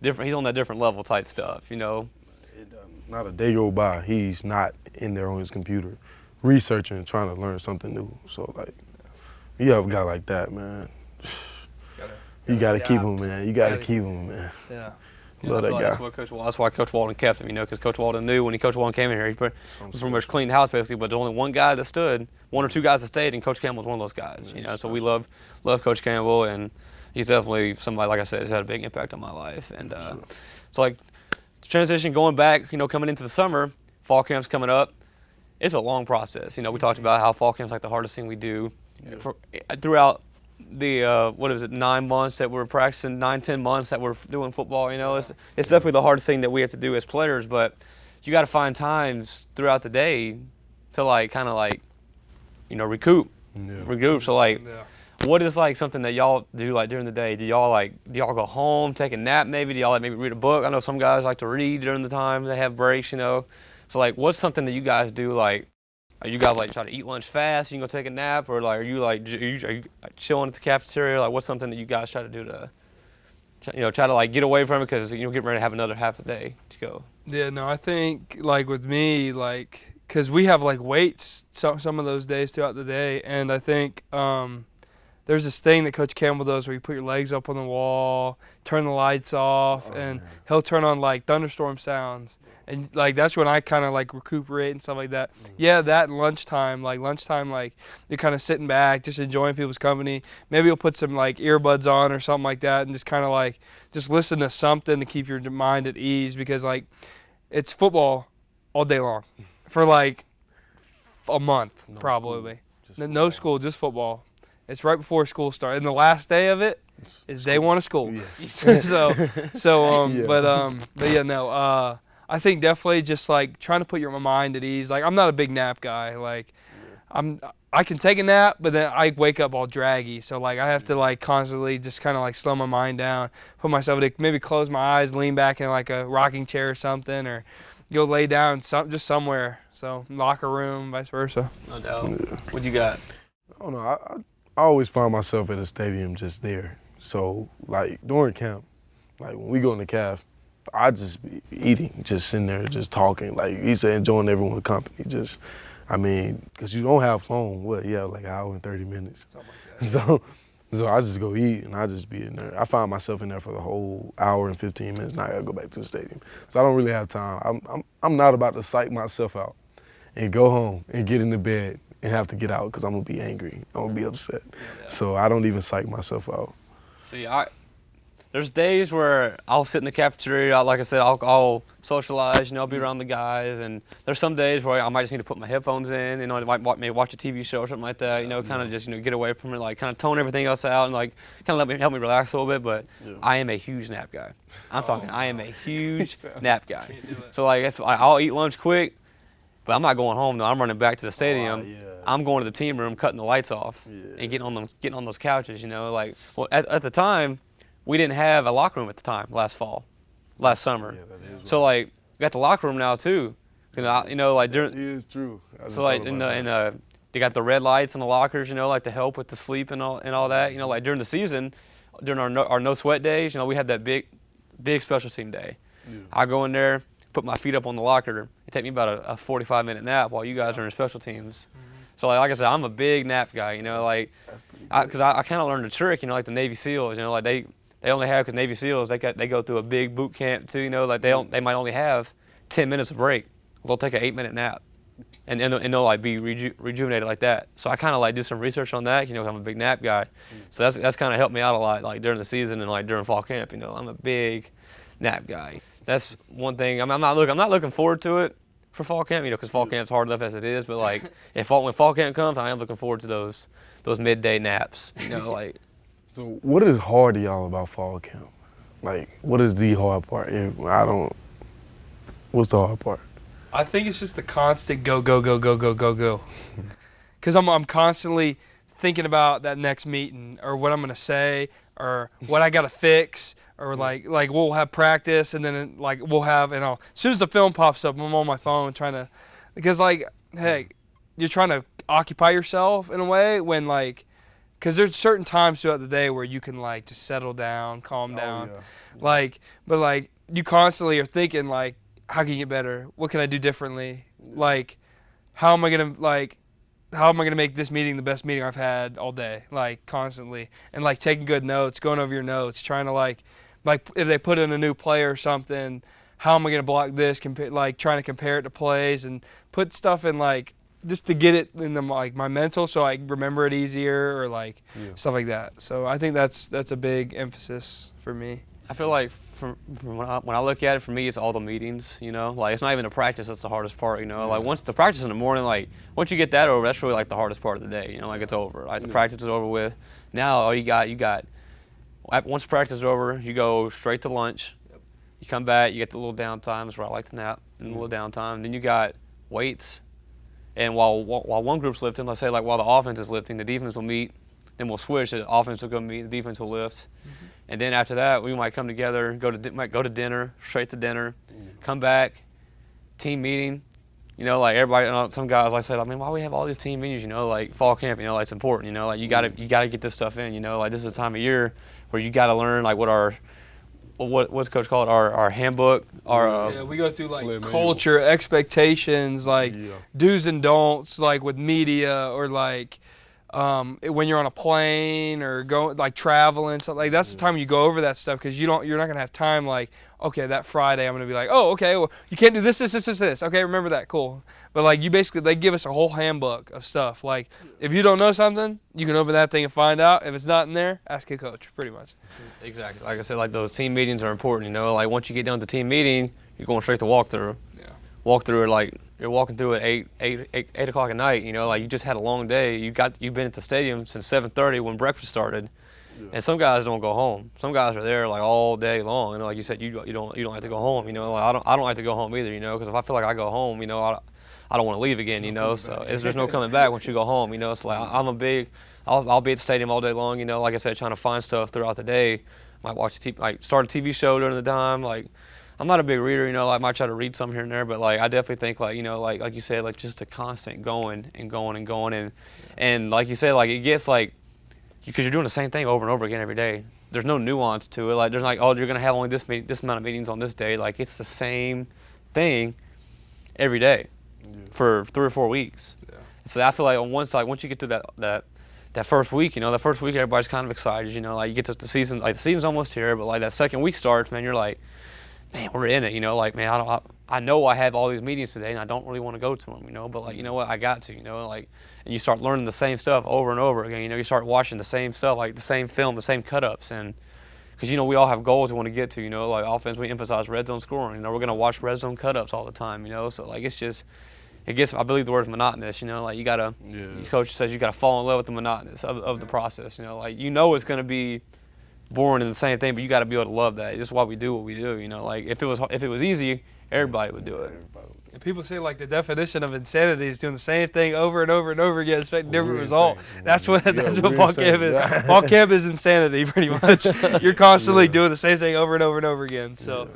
different. He's on that different level type stuff. Not a day go by he's not in there on his computer, researching, trying to learn something new. So like, you have a guy like that, man. You got to keep him, man. You got to keep him, man. Yeah. Love that guy. That's why Coach Walden kept him, because Coach Walden knew when Coach Walden came in here, he pretty much cleaned the house basically, but there's only one guy that stood, one or two guys that stayed, and Coach Campbell was one of those guys, So we love Coach Campbell, and he's definitely somebody, like I said, has had a big impact on my life. And So like transition going back, coming into the summer, fall camp's coming up. It's a long process. We talked about how fall camp's like the hardest thing we do throughout the 9 months that we're practicing, 9-10 months that we're doing football. It's definitely the hardest thing that we have to do as players. But you got to find times throughout the day to recoup. So what is something that y'all do during the day? Do y'all go home, take a nap maybe? Do y'all maybe read a book? I know some guys like to read during the time they have breaks. So what's something that you guys do? Are you guys try to eat lunch fast? You can go take a nap, or are you chilling at the cafeteria? What's something that you guys try to do to try to get away from it, because you're getting ready to have another half a day to go? Yeah, no, I think with me, because we have weights some of those days throughout the day, and I think there's this thing that Coach Campbell does where you put your legs up on the wall, turn the lights off, and he'll turn on thunderstorm sounds, and that's when I kind of recuperate and stuff like that. Yeah, that and lunchtime, you're kind of sitting back, just enjoying people's company. Maybe you'll put some earbuds on or something like that, and just kind of just listen to something to keep your mind at ease, because it's football all day long for a month probably. No school, just football. It's right before school starts, and the last day of it is day one of school. Yes. But yeah, no. I think definitely just trying to put your mind at ease. I'm not a big nap guy. I can take a nap, but then I wake up all draggy. So I have to constantly just kind of slow my mind down, put myself to maybe close my eyes, lean back in a rocking chair or something, or go lay down just somewhere. So locker room, vice versa. No doubt. What you got? I don't know. I always find myself at a stadium just there. So during camp, when we go in the caf, I just be eating, just sitting there, just talking. He said, enjoying everyone's company. Because you don't have long, an hour and 30 minutes. Something like that. So I just go eat, and I just be in there. I find myself in there for the whole hour and 15 minutes, and I gotta go back to the stadium. So I don't really have time. I'm not about to psych myself out and go home and get into bed and have to get out, because I'm gonna be angry. I'm gonna be upset. Yeah. So I don't even psych myself out. See, there's days where I'll sit in the cafeteria. Like I said, I'll socialize. I'll be around the guys. And there's some days where I might just need to put my headphones in. Maybe watch a TV show or something like that. Kind of just get away from it. Kind of tone everything else out and kind of help me relax a little bit. But I am a huge nap guy. I am a huge nap guy. So I'll eat lunch quick, but I'm not going home though. I'm running back to the stadium. I'm going to the team room, cutting the lights off, and getting on those couches. At the time, we didn't have a locker room at the time last summer. So we got the locker room now too. During. That is true. So they got the red lights in the lockers. To help with the sleep and all that. During the season, during our no sweat days, we had that big special team day. Yeah. I go in there, put my feet up on the locker. It take me about a 45-minute nap while you guys are in special teams. Mm-hmm. So like I said, I'm a big nap guy. Because I kind of learned a trick. The Navy SEALs. They only have, because Navy SEALs, they go through a big boot camp too. They might only have 10 minutes of break. They'll take an 8-minute nap, and they'll be rejuvenated like that. So I kind of do some research on that. I'm a big nap guy, so that's kind of helped me out a lot. During the season and during fall camp, I'm a big nap guy. That's one thing. I'm not looking forward to it for fall camp, because fall camp's hard enough as it is. But when fall camp comes, I am looking forward to those midday naps. So what is hard to y'all about fall camp? What is the hard part? What's the hard part? I think it's just the constant go. Because I'm constantly thinking about that next meeting, or what I'm going to say, or what I got to fix, or we'll have practice, and then we'll have, as soon as the film pops up, I'm on my phone trying to, because hey, you're trying to occupy yourself in a way when because there's certain times throughout the day where you can just settle down, calm down, but you constantly are thinking how can you get better? What can I do differently? How am I gonna make this meeting the best meeting I've had all day? Constantly, and taking good notes, going over your notes, trying to if they put in a new play or something, how am I gonna block this? Trying to compare it to plays and put stuff in just to get it in my mental, so I remember it easier, or stuff like that. So I think that's a big emphasis for me. I feel like from when I look at it, for me, it's all the meetings, you know? Like, it's not even the practice that's the hardest part, you know? Like, once the practice in the morning, like, once you get that over, that's really, like, the hardest part of the day, you know? Like, it's over. Like, the practice is over with. Now, all you got, once practice is over, you go straight to lunch. You come back, you get the little downtime. That's where I like to nap, and the little downtime. Then you got weights. And while one group's lifting, let's say, like, while the offense is lifting, the defense will meet. Then we'll switch. The offense will go meet, the defense will lift. And then after that, we might come together, might go to dinner, straight to dinner, come back, team meeting. You know, like everybody, you know, some guys, like I said, I mean, why we have all these team meetings? You know, like fall camp. You know, like it's important. You know, like you gotta get this stuff in. You know, like this is a time of year where you gotta learn like what's coach called our handbook. We go through like culture, expectations, like do's and don'ts, like with media or like. When you're on a plane or like traveling, so like that's the time you go over that stuff because you're not gonna have time like, okay, that Friday I'm gonna be like, oh, okay, well you can't do this. Okay, remember that, cool. But like they give us a whole handbook of stuff. Like if you don't know something, you can open that thing and find out. If it's not in there, ask a coach, pretty much. Exactly. Like I said, like those team meetings are important. You know, like once you get down to team meeting, you're going straight to walkthrough. Yeah. Walkthrough, like. You're walking through at 8 o'clock at night, you know, like you just had a long day. You've been at the stadium since 7:30 when breakfast started, and some guys don't go home. Some guys are there like all day long. You know, like you said, you don't have to go home. You know, like I don't like to go home either. You know, because if I feel like I go home, you know, I don't want to leave again. You know, so there's no coming back once you go home. You know, so like I'll be at the stadium all day long. You know, like I said, trying to find stuff throughout the day. Might watch start a TV show during the time, like. I'm not a big reader, you know, I might try to read some here and there, but like I definitely think like, you know, like you said, like just a constant going and like you said, like it gets like, because you're doing the same thing over and over again every day. There's no nuance to it. Like there's like, oh, you're gonna have only this amount of meetings on this day. Like it's the same thing every day for 3 or 4 weeks. Yeah. So I feel like once you get to that first week, you know, everybody's kind of excited, you know, like you get to the season, like the season's almost here, but like that second week starts, man, you're like, man, we're in it, you know, like, man, I know I have all these meetings today and I don't really want to go to them, you know, but like, you know what, I got to, you know, like, and you start learning the same stuff over and over again, you know, you start watching the same stuff, like the same film, the same cut-ups, and because, you know, we all have goals we want to get to, you know, like offense, we emphasize red zone scoring, you know, we're going to watch red zone cut-ups all the time, you know, so like, it gets, I believe the word is monotonous, you know, like you got to, coach says you got to fall in love with the monotonous of the process, you know, like, you know, it's going to be boring and the same thing, but you got to be able to love that. This is why we do what we do, you know. Like if it was easy, everybody would do it. And people say like the definition of insanity is doing the same thing over and over and over again, expecting different results. That's what fall camp is. Fall camp is insanity, pretty much. You're constantly doing the same thing over and over and over again. So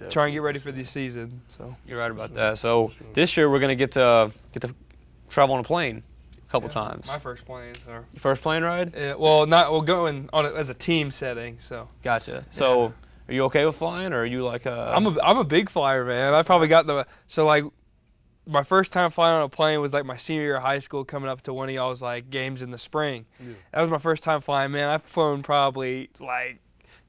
try and get ready for the season. So you're right about that. So this year we're gonna get to travel on a plane. Couple times. My first plane. Your first plane ride? Going on it as a team setting. So. Gotcha. So, are you okay with flying, or are you like a? I'm a big flyer, man. I probably got my first time flying on a plane was like my senior year of high school, coming up to one of y'all's like games in the spring. Yeah. That was my first time flying, man. I've flown probably like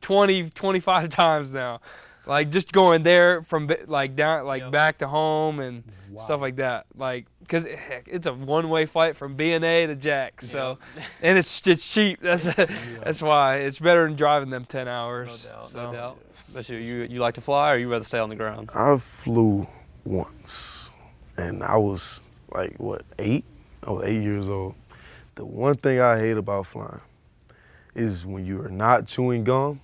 20, 25 times now. Like just going there from like down like back to home and stuff like that. Like because it's a one-way flight from B&A to Jack. So and it's cheap. That's why it's better than driving them 10 hours. No doubt. But you like to fly, or you rather stay on the ground? I flew once, and I was like 8? I was 8 years old. The one thing I hate about flying is when you are not chewing gum.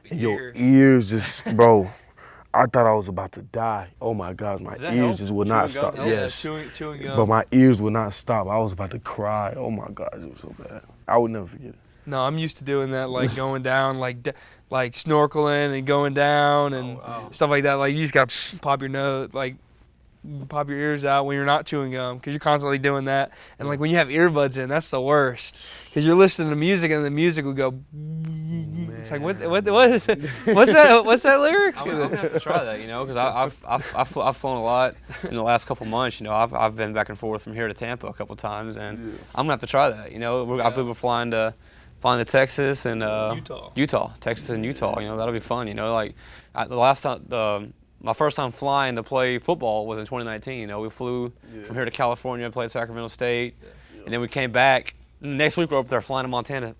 And your ears just, bro, I thought I was about to die. Oh my gosh, my ears just would not stop. Yes, chewing gum. But my ears would not stop. I was about to cry. Oh my gosh, it was so bad. I would never forget it. No, I'm used to doing that, like going down, like snorkeling and going down and stuff like that. Like you just got to pop your ears out when you're not chewing gum, because you're constantly doing that. And like when you have earbuds in, that's the worst, because you're listening to music and the music will go. It's like what is it? What's that lyric? I'm gonna have to try that, you know, because I've flown a lot in the last couple months. You know, I've been back and forth from here to Tampa a couple times, and I'm gonna have to try that. You know, I believe we're flying to Texas and Texas and Utah. You know, that'll be fun. You know, like my first time flying to play football was in 2019. You know, we flew from here to California, played Sacramento State, and then we came back next week we're up there flying to Montana.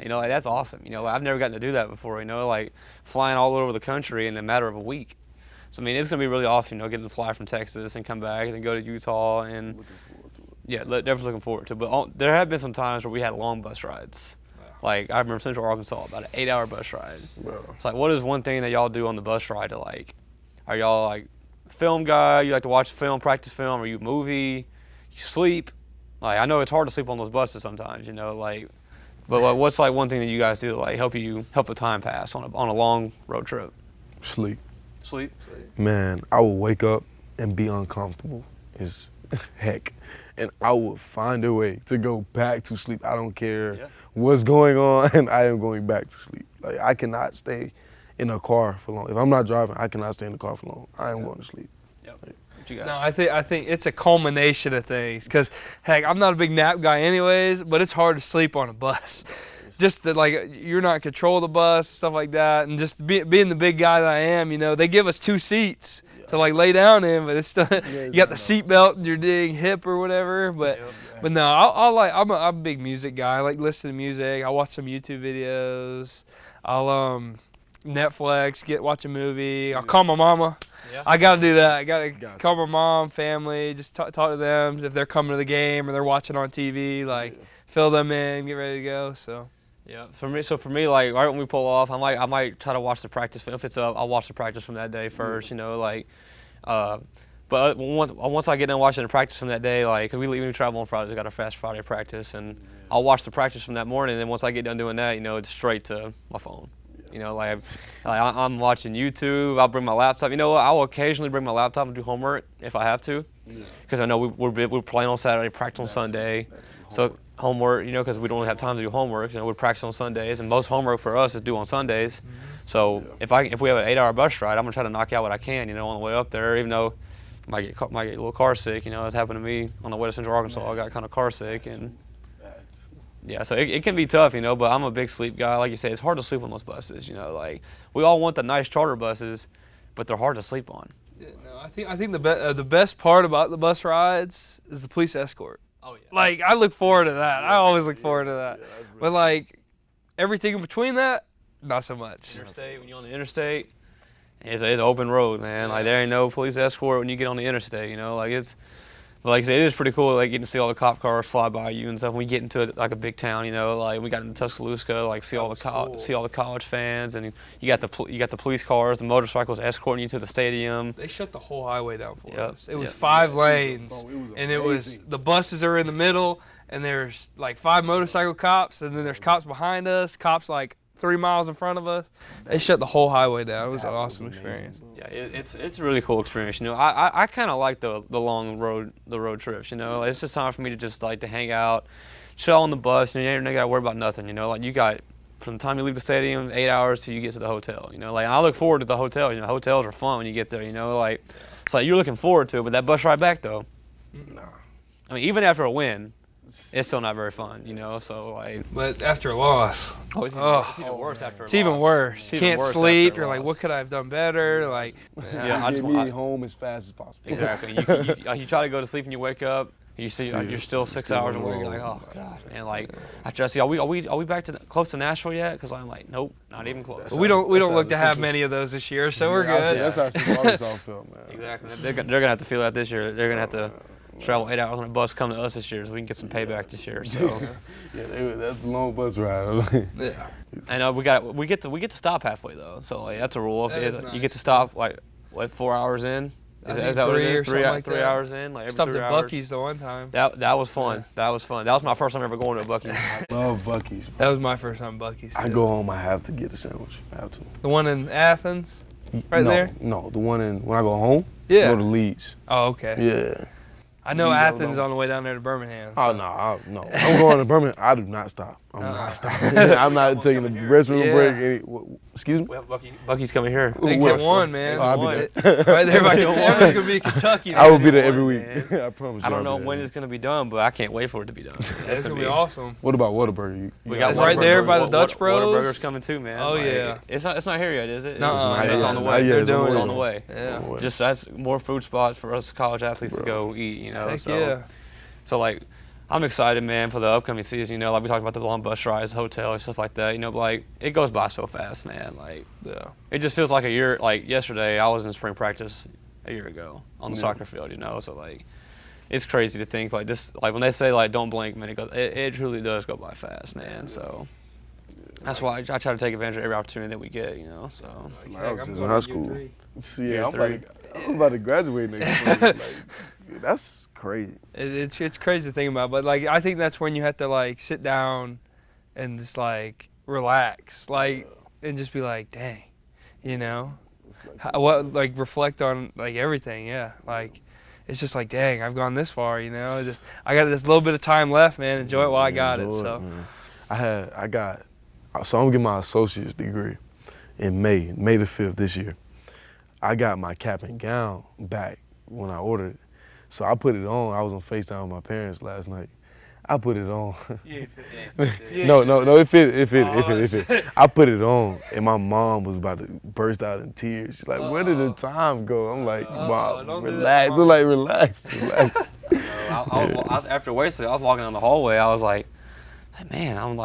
You know, like that's awesome. You know, like, I've never gotten to do that before. You know, like flying all over the country in a matter of a week. So I mean, it's gonna be really awesome. You know, getting to fly from Texas and come back and then go to Utah and definitely looking forward to it. But there have been some times where we had long bus rides. Like I remember Central Arkansas, about an 8-hour bus ride. Wow. It's like, what is one thing that y'all do on the bus ride to like? Are y'all like film guy? You like to watch film, practice film? Are you movie? You sleep? Like I know it's hard to sleep on those buses sometimes, you know. Like, but what's like one thing that you guys do to like help the time pass on a long road trip? Sleep. Sleep. Man, I will wake up and be uncomfortable as heck, and I will find a way to go back to sleep. I don't care what's going on, and I am going back to sleep. Like I cannot stay in a car for long. If I'm not driving, I cannot stay in the car for long. I am going to sleep. Yep. Like, no, I think it's a culmination of things. Cause heck, I'm not a big nap guy anyways, but it's hard to sleep on a bus. Just that, like, you're not in control of the bus, stuff like that, and just being the big guy that I am, you know, they give us 2 seats to like lay down in, but it's still you got the seat belt and your dang hip or whatever. But no, I'm a big music guy. I like listening to music. I watch some YouTube videos. I'll Netflix, watch a movie. I'll call my mama. Yeah. I gotta do that. I gotta call my mom, family, just talk to them if they're coming to the game or they're watching on TV. Like fill them in, get ready to go. So. Yeah, for me, like right when we pull off, I might try to watch the practice film. If it's up, I'll watch the practice from that day first. You know, like, but once I get done watching the practice from that day, like, 'cause we travel on Fridays, we got a Fast Friday practice, and I'll watch the practice from that morning. And then once I get done doing that, you know, it's straight to my phone. You know, like I'm watching YouTube. I'll bring my laptop. You know what? I will occasionally bring my laptop and do homework if I have to, because I know we're playing on Saturday, practice on Sunday, so. Homework, you know, because we don't have time to do homework. You know, we practice on Sundays, and most homework for us is due on Sundays. So if we have an 8-hour bus ride, I'm gonna try to knock out what I can, you know, on the way up there. Even though I might get a little car sick, you know, it's happened to me on the way to Central Arkansas. I got kind of car sick, and yeah, so it can be tough, you know. But I'm a big sleep guy, like you say. It's hard to sleep on those buses, you know. Like we all want the nice charter buses, but they're hard to sleep on. Yeah, no, I think the best part about the bus rides is the police escort. Oh, yeah. Like, I look forward to that. I always look forward to that. But, like, everything in between that, not so much. Interstate, when you're on the interstate, it's an open road, man. Like, there ain't no police escort when you get on the interstate, you know. Like, but like I said, it is pretty cool, like, getting to see all the cop cars fly by you and stuff. When we get into like a big town, you know, like we got into Tuscaloosa, like see all the college fans, and you got the police cars, the motorcycles escorting you to the stadium. They shut the whole highway down for us. It was 5 lanes, and it was the buses are in the middle, and there's like 5 motorcycle cops, and then there's cops behind us, cops like 3 miles in front of us. They shut the whole highway down. It was an awesome experience. Yeah, it's a really cool experience. You know, I kind of like the long road trips. You know, it's just time for me to just like to hang out, chill on the bus, and you ain't got to worry about nothing. You know, like you got from the time you leave the stadium 8 hours till you get to the hotel. You know, like I look forward to the hotel. You know, hotels are fun when you get there. You know, like it's like you're looking forward to it. But that bus ride back though, I mean, even after a win, it's still not very fun, you know, so like. But after a loss. It's even worse after a loss. It's even worse. You can't sleep. You're like, what could I have done better? Like, I just want to get home as fast as possible. Exactly. You try to go to sleep and you wake up, you see you're still 6 hours away. You're like, oh god, man. Like, I try to see, are we back to close to Nashville yet? Because I'm like, nope, not even close. We don't look to have many of those this year, so we're good. That's how Central Arkansas felt, man. Exactly. They're gonna have to feel that this year. They're gonna have to travel 8 hours on a bus, come to us this year, so we can get some payback this year. So that's a long bus ride. Yeah. I know we get to stop halfway though, so like, that's a rule. Nice. You get to stop like 4 hours in. Is that what it is? 3 hours in, like every stopped 3 at hours. Buc-ee's the one time. That was fun. Yeah. That was fun. That was my first time ever going to a Buc-ee's. I love Buc-ee's. That was my first time Buc-ee's. I go home, I have to get a sandwich. I have to. The one in Athens, there? No, the one when I go home. Yeah. Go to Leeds. Oh, okay. Yeah. I know Athens on the way down there to Birmingham. So. Oh, no. I'm going to Birmingham. I do not stop. I'm not stopping. I'm not taking the restroom break. Excuse me? Well, Buc-ee's coming here. Exit 1, man. Right there by Kentucky. It's going to be Kentucky. I will be there every week. I promise you. I don't know when it's going to be done, but I can't wait for it to be done. It's going to be awesome. What about Whataburger? We got right there by the Dutch Bros. Whataburger's coming too, man. Oh, yeah. It's not here yet, is it? No, it's on the way. They're doing It's on the way. Yeah. Just that's more food spots for us college athletes to go eat, you know. Heck so, yeah. So like, I'm excited, man, for the upcoming season. You know, like we talked about the long bus rides, hotel, and stuff like that. You know, but like it goes by so fast, man. Like, it just feels like a year. Like yesterday, I was in spring practice a year ago on the soccer field. You know, so like, it's crazy to think like this. Like when they say like don't blink, man, it truly does go by fast, man. So that's why I try to take advantage of every opportunity that we get. You know, so. I was just in high school. Yeah, I'm about to graduate next year. Like, that's crazy. It's crazy to think about, but like I think that's when you have to like sit down and just like relax, like and just be like, dang, you know, like reflect on like everything. Yeah, like it's just like, dang, I've gone this far, you know. I got this little bit of time left, man. Enjoy it while I got it. So So I'm getting my associate's degree in May the 5th this year. I got my cap and gown back when I ordered it. So I put it on. I was on FaceTime with my parents last night. I put it on. No, it fit. I put it on, and my mom was about to burst out in tears. She's like, where did the time go? I'm like, Mom, relax. I'm like, relax. After Wasted, I was walking down the hallway. I was like, man, I'm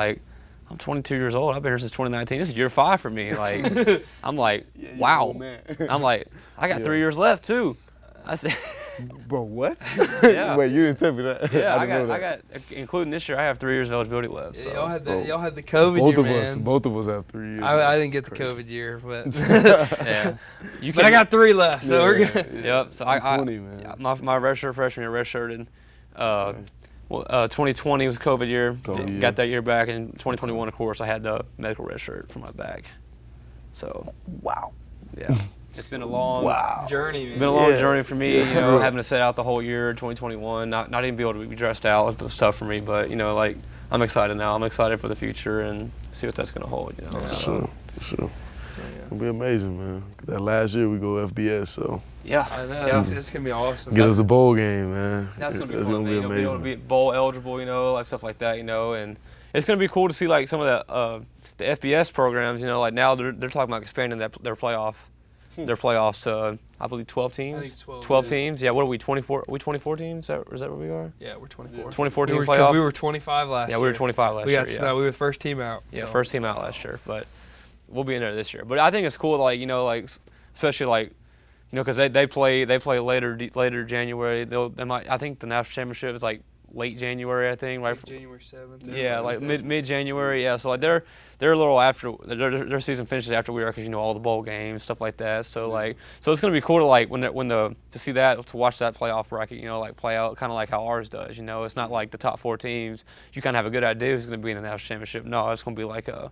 22 years old. I've been here since 2019. This is year 5 for me. Like, I'm like, wow. I'm like, I got 3 years left too. I said, bro, what? Yeah. Wait, you didn't tell me that. Yeah, I got, including this year, I have 3 years of eligibility left. So. Y'all had the COVID year, man. Both of us have 3 years. I didn't get the COVID year, but yeah. But I got 3 left, so we're good. Yep. So I'm 20, man. My redshirt freshman year, redshirted. 2020 was COVID year. Got that year back. And 2021, of course, I had the medical red shirt for my back. So. Wow. Yeah. It's been a long journey, man. It's been a long journey for me, you know, having to sit out the whole year, 2021, not even be able to be dressed out. It was tough for me, but, you know, like, I'm excited now. I'm excited for the future and see what that's going to hold, you know. For sure. It'll be amazing, man. That last year we go FBS, so. Yeah. I know. It's going to be awesome. Get us a bowl game, man. That's going to be fun, man. You know, be able to be bowl eligible, you know, like stuff like that, you know. And it's going to be cool to see, like, some of the FBS programs, you know, like now they're talking about expanding their playoffs to, I believe, 12 teams. I think 12 teams. Yeah, what are we, 24? Are we 24 teams? Is that what we are? Yeah, we're 24. 24 team playoff? Because we were 25 last year. Yeah, we were 25 last year. No, we were the first team out. Yeah, first team out last year. But we'll be in there this year. But I think it's cool, like, you know, like, especially, like, you know, because they play later January. I think the national championship is, like, late January, I think, right? January 7th. Yeah, like mid-January. Yeah, so like they're a little after their season finishes after we are, because you know all the bowl games, stuff like that. So like, so it's gonna be cool to like to see that, to watch that playoff bracket, you know, like play out kind of like how ours does. You know, it's not like the top 4 teams. You kind of have a good idea who's gonna be in the national championship. No, it's gonna be like an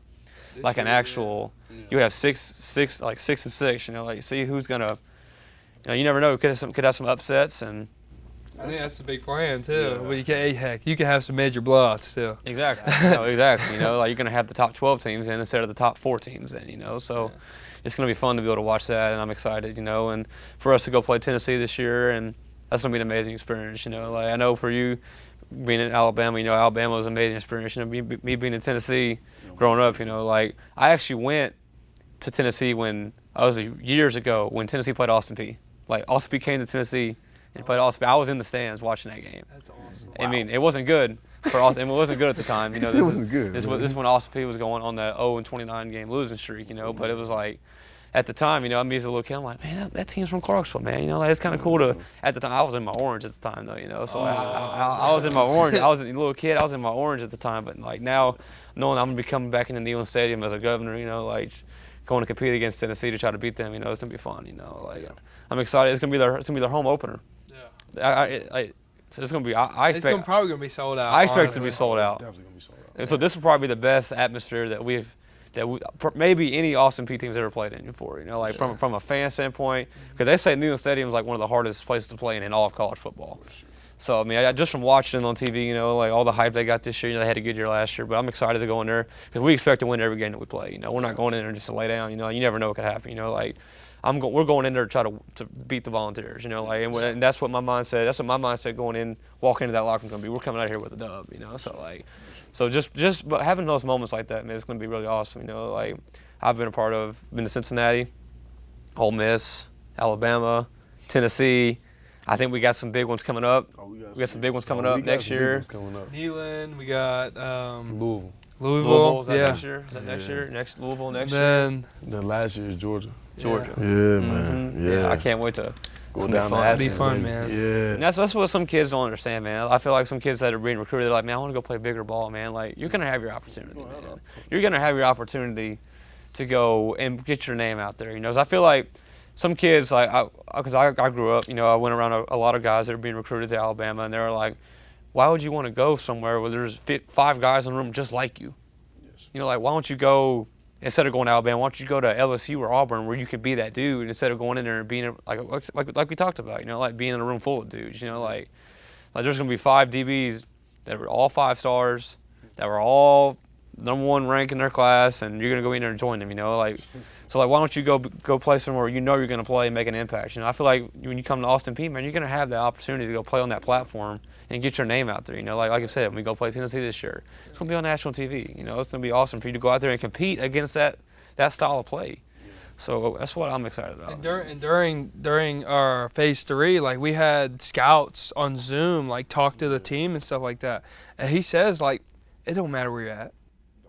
actual. Yeah. You have six and 6. You know, like see who's gonna. You know, you never know. Could have some upsets and. I think that's the big plan too. Yeah. Well, you can have some major blowouts too. Exactly. Exactly. You know, like you're gonna have the top 12 teams in instead of the top 4 teams in. You know, so it's gonna be fun to be able to watch that, and I'm excited. You know, and for us to go play Tennessee this year, and that's gonna be an amazing experience. You know, like I know for you, being in Alabama, you know, Alabama was an amazing experience. You know, me being in Tennessee, growing up, you know, like I actually went to Tennessee when I was years ago when Tennessee played Austin Peay. Like Austin Peay came to Tennessee. And played Austin. I was in the stands watching that game. That's awesome. I mean, it wasn't good for Austin. It wasn't good at the time. You know, it wasn't good. This is when Austin Peay was going on that 0-29 game losing streak. You know, but it was like, at the time, you know, me as a little kid, I'm like, man, that team's from Clarksville, man. You know, like, it's kind of cool to. At the time, I was in my orange at the time, though. You know, so I was in my orange. I was a little kid. I was in my orange at the time, but like now, knowing I'm gonna be coming back into Neyland Stadium as a governor, you know, like going to compete against Tennessee to try to beat them, you know, it's gonna be fun. You know, like I'm excited. It's gonna be their home opener. So it's gonna be. I expect. It's probably gonna be sold out. I expect it to be sold out. Definitely gonna be sold out. And so this will probably be the best atmosphere that maybe any Austin Peay team's ever played in before. You know, like from a fan standpoint, because they say Neyland Stadium is like one of the hardest places to play in all of college football. So I mean, just from watching it on TV, you know, like all the hype they got this year. You know, they had a good year last year, but I'm excited to go in there because we expect to win every game that we play. You know, we're not going in there just to lay down. You know, you never know what could happen. You know, like. We're going in there to try to beat the Volunteers, you know, like, and that's what my mindset. That's what my mindset going in, walking into that locker room gonna be. We're coming out here with a dub, you know. So like, just but having those moments like that, man, it's gonna be really awesome, you know. Like, I've been to Cincinnati, Ole Miss, Alabama, Tennessee. I think we got some big ones coming up. We got some big ones coming up next year. Neyland, we got Louisville. Louisville. Is that next year? Is that next year? Louisville next year? Then last year is Georgia. Georgia. Yeah, man. Yeah. I can't wait to go down fun. that. It'll be fun, man. Yeah. And that's what some kids don't understand, man. I feel like some kids that are being recruited, they're like, man, I want to go play bigger ball, man. Like, you're gonna have your opportunity, man. You're gonna have your opportunity to go and get your name out there. You know, 'cause I feel like some kids, like, because I grew up, you know, I went around a lot of guys that are being recruited to Alabama, and they were like, why would you want to go somewhere where there's 5 guys in the room just like you? Yes. You know, like, why don't you go, instead of going to Alabama, why don't you go to LSU or Auburn where you could be that dude instead of going in there and being, like we talked about, you know, like being in a room full of dudes, you know, like there's going to be 5 DBs that were all 5 stars, that were all #1 rank in their class, and you're going to go in there and join them, you know, like, so like, why don't you go play somewhere where you know you're going to play and make an impact? You know, I feel like when you come to Austin Peay, man, you're going to have the opportunity to go play on that platform and get your name out there. You know, like I said, when we go play Tennessee this year, it's going to be on national TV. You know, it's going to be awesome for you to go out there and compete against that style of play. So that's what I'm excited about. And during our phase 3, like, we had scouts on Zoom, like, talk to the team and stuff like that. And he says, like, it don't matter where you're at.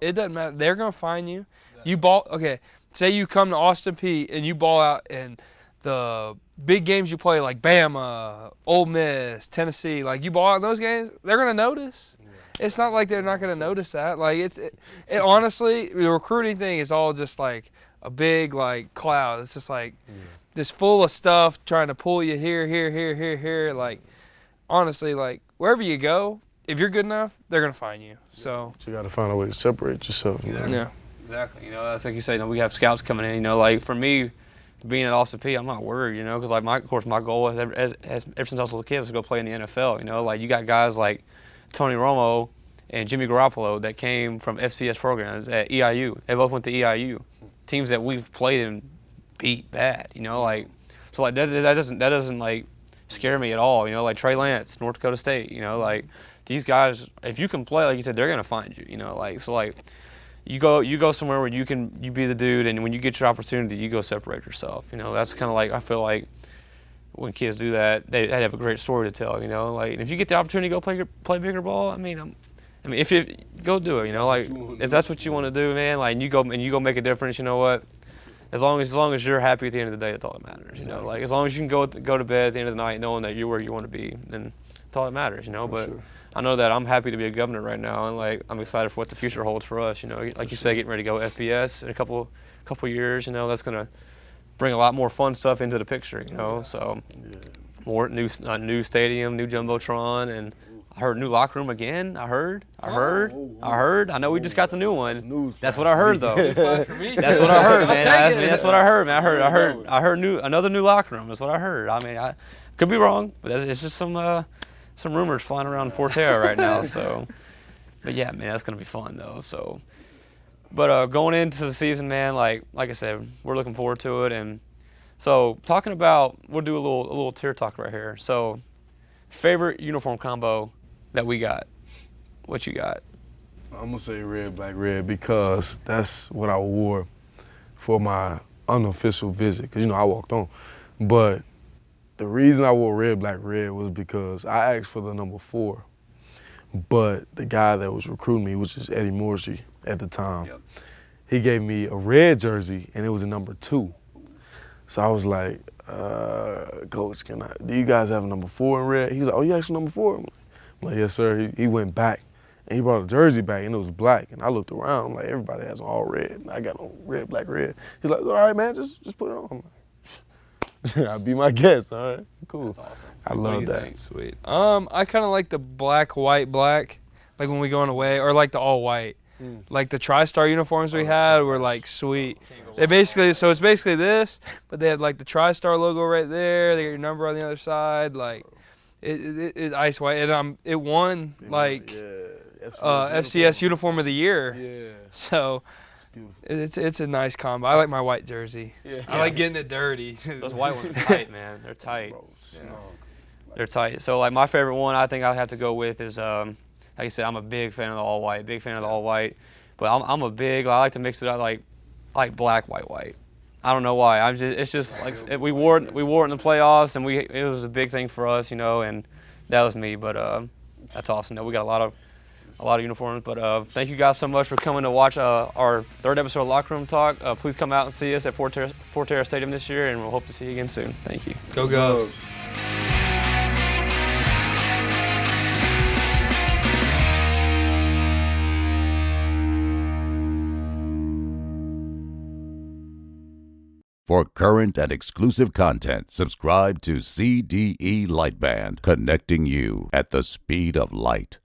It doesn't matter. They're going to find you. You ball. Okay, say you come to Austin Peay and you ball out in the big games you play, like Bama, Ole Miss, Tennessee. Like, you ball out in those games, they're going to notice. It's not like they're not going to notice that. Like, it honestly, the recruiting thing is all just like a big, like, cloud. It's just like just full of stuff trying to pull you here. Like, honestly, like, wherever you go, if you're good enough, they're going to find you. So you got to find a way to separate yourself. Yeah. Exactly. You know, that's like you say, you know, we have scouts coming in. You know, like, for me, being at Austin Peay, I'm not worried, you know, because, like, my goal ever since I was a little kid was to go play in the NFL. You know, like, you got guys like Tony Romo and Jimmy Garoppolo that came from FCS programs at EIU. They both went to EIU, teams that we've played and beat bad. You know, like, so like that doesn't like scare me at all. You know, like Trey Lance, North Dakota State. You know, like, these guys, if you can play, like you said, they're gonna find you. You know, like, so like. You go somewhere where you be the dude, and when you get your opportunity, you go separate yourself. You know, that's kind of like, I feel like when kids do that, they have a great story to tell. You know, like, and if you get the opportunity to go play bigger ball, I mean, if you go do it. You know, like, if that's what you want to do, man, like, and you go make a difference. You know what? As long as you're happy at the end of the day, that's all that matters. You know, like, as long as you can go to bed at the end of the night knowing that you're where you want to be, then that's all that matters. You know, but. Sure. I know that I'm happy to be a governor right now, and, like, I'm excited for what the future holds for us. You know, like you said, getting ready to go FBS in a couple years. You know, that's gonna bring a lot more fun stuff into the picture. You know, so more new stadium, new jumbotron, and I heard new locker room again. I heard. I know we just got the new one. That's what I heard, though. That's what I heard, man. That's what I heard, man. I heard another new locker room. That's what I heard. I mean, I could be wrong, but it's just some rumors flying around Forterra right now, so. But yeah, man, that's gonna be fun though. So, but going into the season, man, like I said, we're looking forward to it. And so, talking about, we'll do a little tier talk right here. So, favorite uniform combo that we got? What you got? I'm gonna say red, black, red, because that's what I wore for my unofficial visit. Because, you know, I walked on, but. The reason I wore red, black, red was because I asked for the number 4, but the guy that was recruiting me, which is Eddie Morrissey at the time, he gave me a red jersey and it was a number 2. So I was like, Coach, do you guys have a number 4 in red? He's like, oh, you asked for number 4? I'm like, yes, sir. He went back and he brought a jersey back and it was black. And I looked around, I'm like, everybody has all red. I got on red, black, red. He's like, all right, man, just put it on. I'm like, I'll be my guest, all right? Cool. That's awesome. I love that. Think? Sweet. I kind of like the black, white, black, like when we going away, or like the all white. Like the tri-star uniforms we had were like sweet. They basically, so it's basically this, but they had like the tri-star logo right there. They got your number on the other side. Like it is ice white, and it won like FCS uniform of the year. Yeah. So. It's a nice combo. I like my white jersey. Yeah. I like getting it dirty. Those white ones are tight, man. They're tight. Yeah. They're tight. So, like, my favorite one I think I'd have to go with is, like you said, I'm a big fan of the all white. But I like to mix it up like black, white. I don't know why. It's just like we wore it in the playoffs, and it was a big thing for us, and that was me. But that's awesome. We got a lot of uniforms. But thank you guys so much for coming to watch our third episode of Locker Room Talk. Please come out and see us at Forterra Stadium this year, and we'll hope to see you again soon. Thank you. Go Govs. For current and exclusive content, subscribe to CDE Lightband, connecting you at the speed of light.